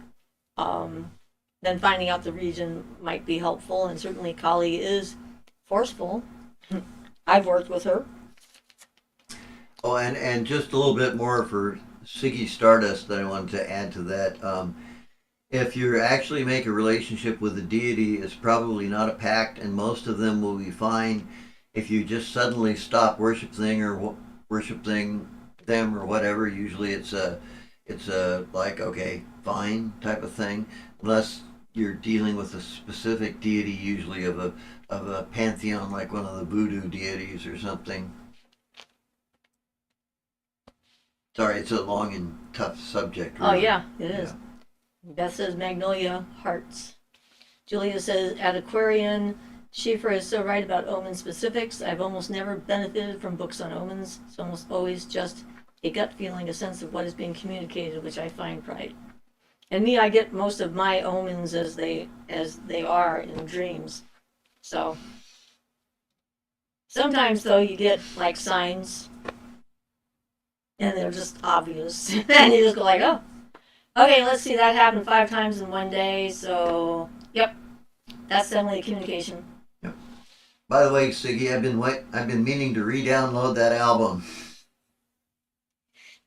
then finding out the region might be helpful, and certainly Kali is forceful. I've worked with her. Oh, and just a little bit more for Siggy Stardust that I wanted to add to that. If you actually make a relationship with a deity, it's probably not a pact, and most of them will be fine. If you just suddenly stop worshiping them or whatever, usually it's a like, okay, fine type of thing, unless you're dealing with a specific deity, usually of a pantheon, like one of the voodoo deities or something. Sorry, it's a long and tough subject. Really. Oh yeah, it is. Yeah. Beth says Magnolia hearts. Julia says at Aquarian, Siofra is so right about omen specifics. I've almost never benefited from books on omens. It's almost always just a gut feeling, a sense of what is being communicated, which I find right. And me, I get most of my omens as they are in dreams. So sometimes though you get like signs and they're just obvious. And you just go like, oh, okay, let's see, that happened 5 times in one day, so yep. That's definitely communication. Yep. By the way, Siggy, I've been meaning to re-download that album.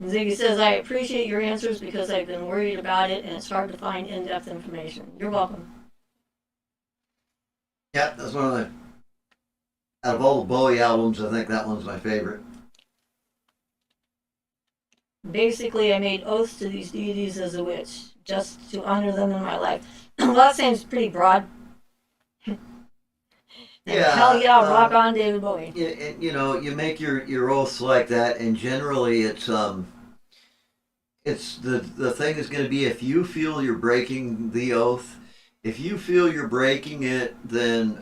Ziggy says, I appreciate your answers because I've been worried about it and it's hard to find in-depth information. You're welcome. Yeah, that's one of the, out of all the Bowie albums, I think that one's my favorite. Basically, I made oaths to these deities as a witch, just to honor them in my life. Well, that seems pretty broad. Yeah, hell yeah, rock on, David Bowie. Yeah, and you make your oaths like that, and generally it's the thing is going to be, if you feel you're breaking the oath, if you feel you're breaking it, then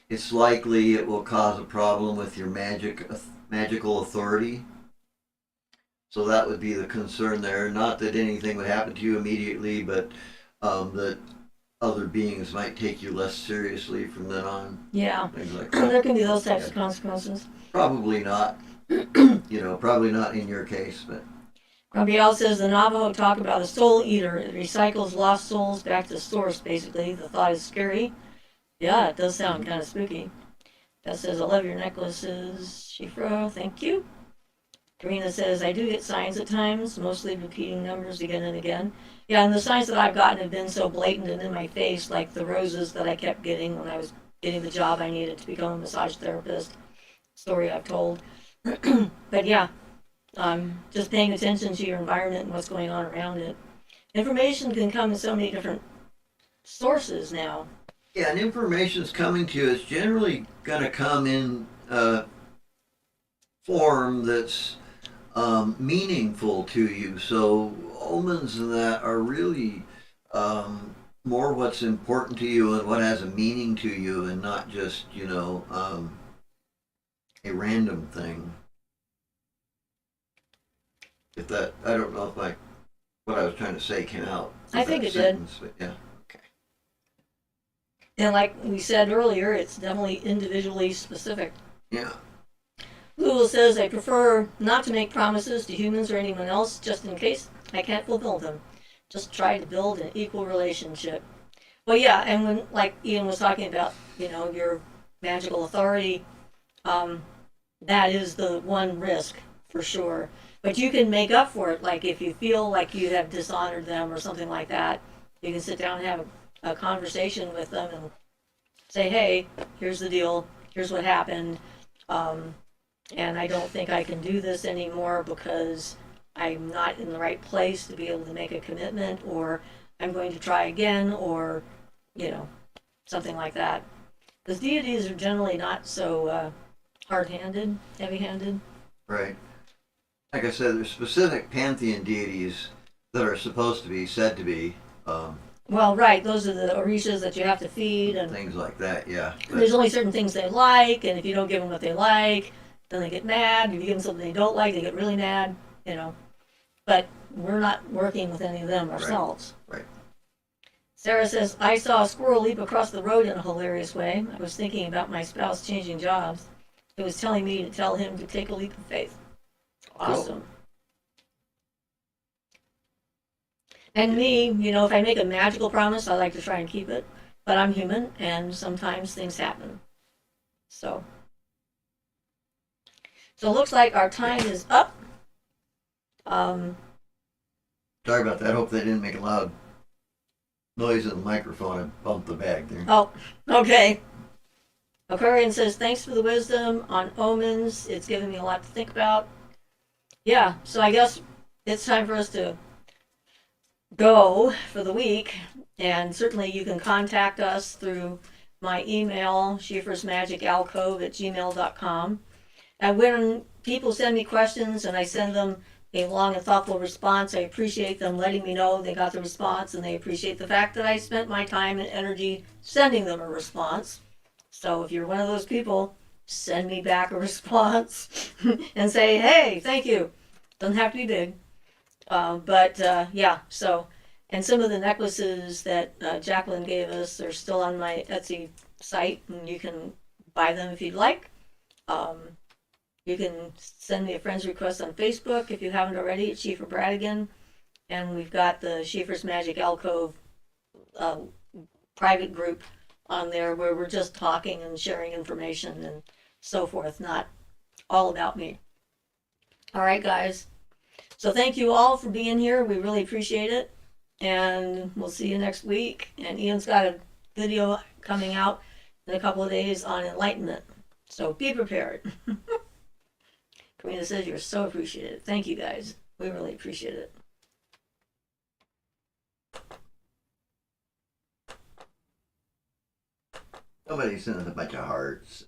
it's likely it will cause a problem with your magical authority. So that would be the concern there. Not that anything would happen to you immediately, but that other beings might take you less seriously from then on. Yeah. Things like that. There can be those types of consequences. Probably not. Probably not in your case, but. Gabrielle says the Navajo talk about a soul eater. It recycles lost souls back to the source, basically. The thought is scary. Yeah, it does sound kind of spooky. That says, I love your necklaces, Siofra. Thank you. Karina says, I do get signs at times, mostly repeating numbers again and again. Yeah, and the signs that I've gotten have been so blatant and in my face, like the roses that I kept getting when I was getting the job I needed to become a massage therapist. Story I've told. But yeah, just paying attention to your environment and what's going on around it. Information can come in so many different sources now. Yeah, and information's coming to you. It's generally going to come in form that's meaningful to you. So omens and that are really more what's important to you and what has a meaning to you, and not just a random thing. If that, I don't know if what I was trying to say came out. I think it did. But yeah. Okay. And like we said earlier, it's definitely individually specific. Yeah. Google says, I prefer not to make promises to humans or anyone else just in case I can't fulfill them. Just try to build an equal relationship. Well, yeah, and when, like Ian was talking about, your magical authority, that is the one risk for sure. But you can make up for it. Like if you feel like you have dishonored them or something like that, you can sit down and have a conversation with them and say, hey, here's the deal. Here's what happened. And I don't think I can do this anymore because I'm not in the right place to be able to make a commitment, or I'm going to try again, or, something like that. Because deities are generally not so hard-handed, heavy-handed. Right. Like I said, there's specific pantheon deities that are supposed to be said to be Well, right, those are the orishas that you have to feed, and things like that. Yeah. there's only certain things they like, and if you don't give them what they like, then they get mad. If you give them something they don't like, they get really mad, you know. But we're not working with any of them ourselves. Right. Sarah says, I saw a squirrel leap across the road in a hilarious way. I was thinking about my spouse changing jobs. It was telling me to tell him to take a leap of faith. Awesome. Cool. And me, you know, if I make a magical promise, I like to try and keep it. But I'm human, and sometimes things happen. So it looks like our time is up. Sorry about that. I hope they didn't make a loud noise in the microphone. I bumped the bag there. Oh, okay. Aquarian says, thanks for the wisdom on omens. It's given me a lot to think about. Yeah, so I guess it's time for us to go for the week. And certainly you can contact us through my email, shifersmagicalcove@gmail.com. And when people send me questions and I send them a long and thoughtful response, I appreciate them letting me know they got the response, and they appreciate the fact that I spent my time and energy sending them a response. So if you're one of those people, send me back a response and say, hey, thank you. Doesn't have to be big. Yeah, so, and some of the necklaces that Jacqueline gave us are still on my Etsy site, and you can buy them if you'd like. You can send me a friend's request on Facebook if you haven't already. It's Siofra Bradigan. And we've got the Schieffer's Magic Alcove private group on there where we're just talking and sharing information and so forth, not all about me. All right, guys. So thank you all for being here. We really appreciate it. And we'll see you next week. And Ian's got a video coming out in a couple of days on enlightenment. So be prepared. Karina says you're so appreciated. Thank you, guys. We really appreciate it. Somebody sent us a bunch of hearts.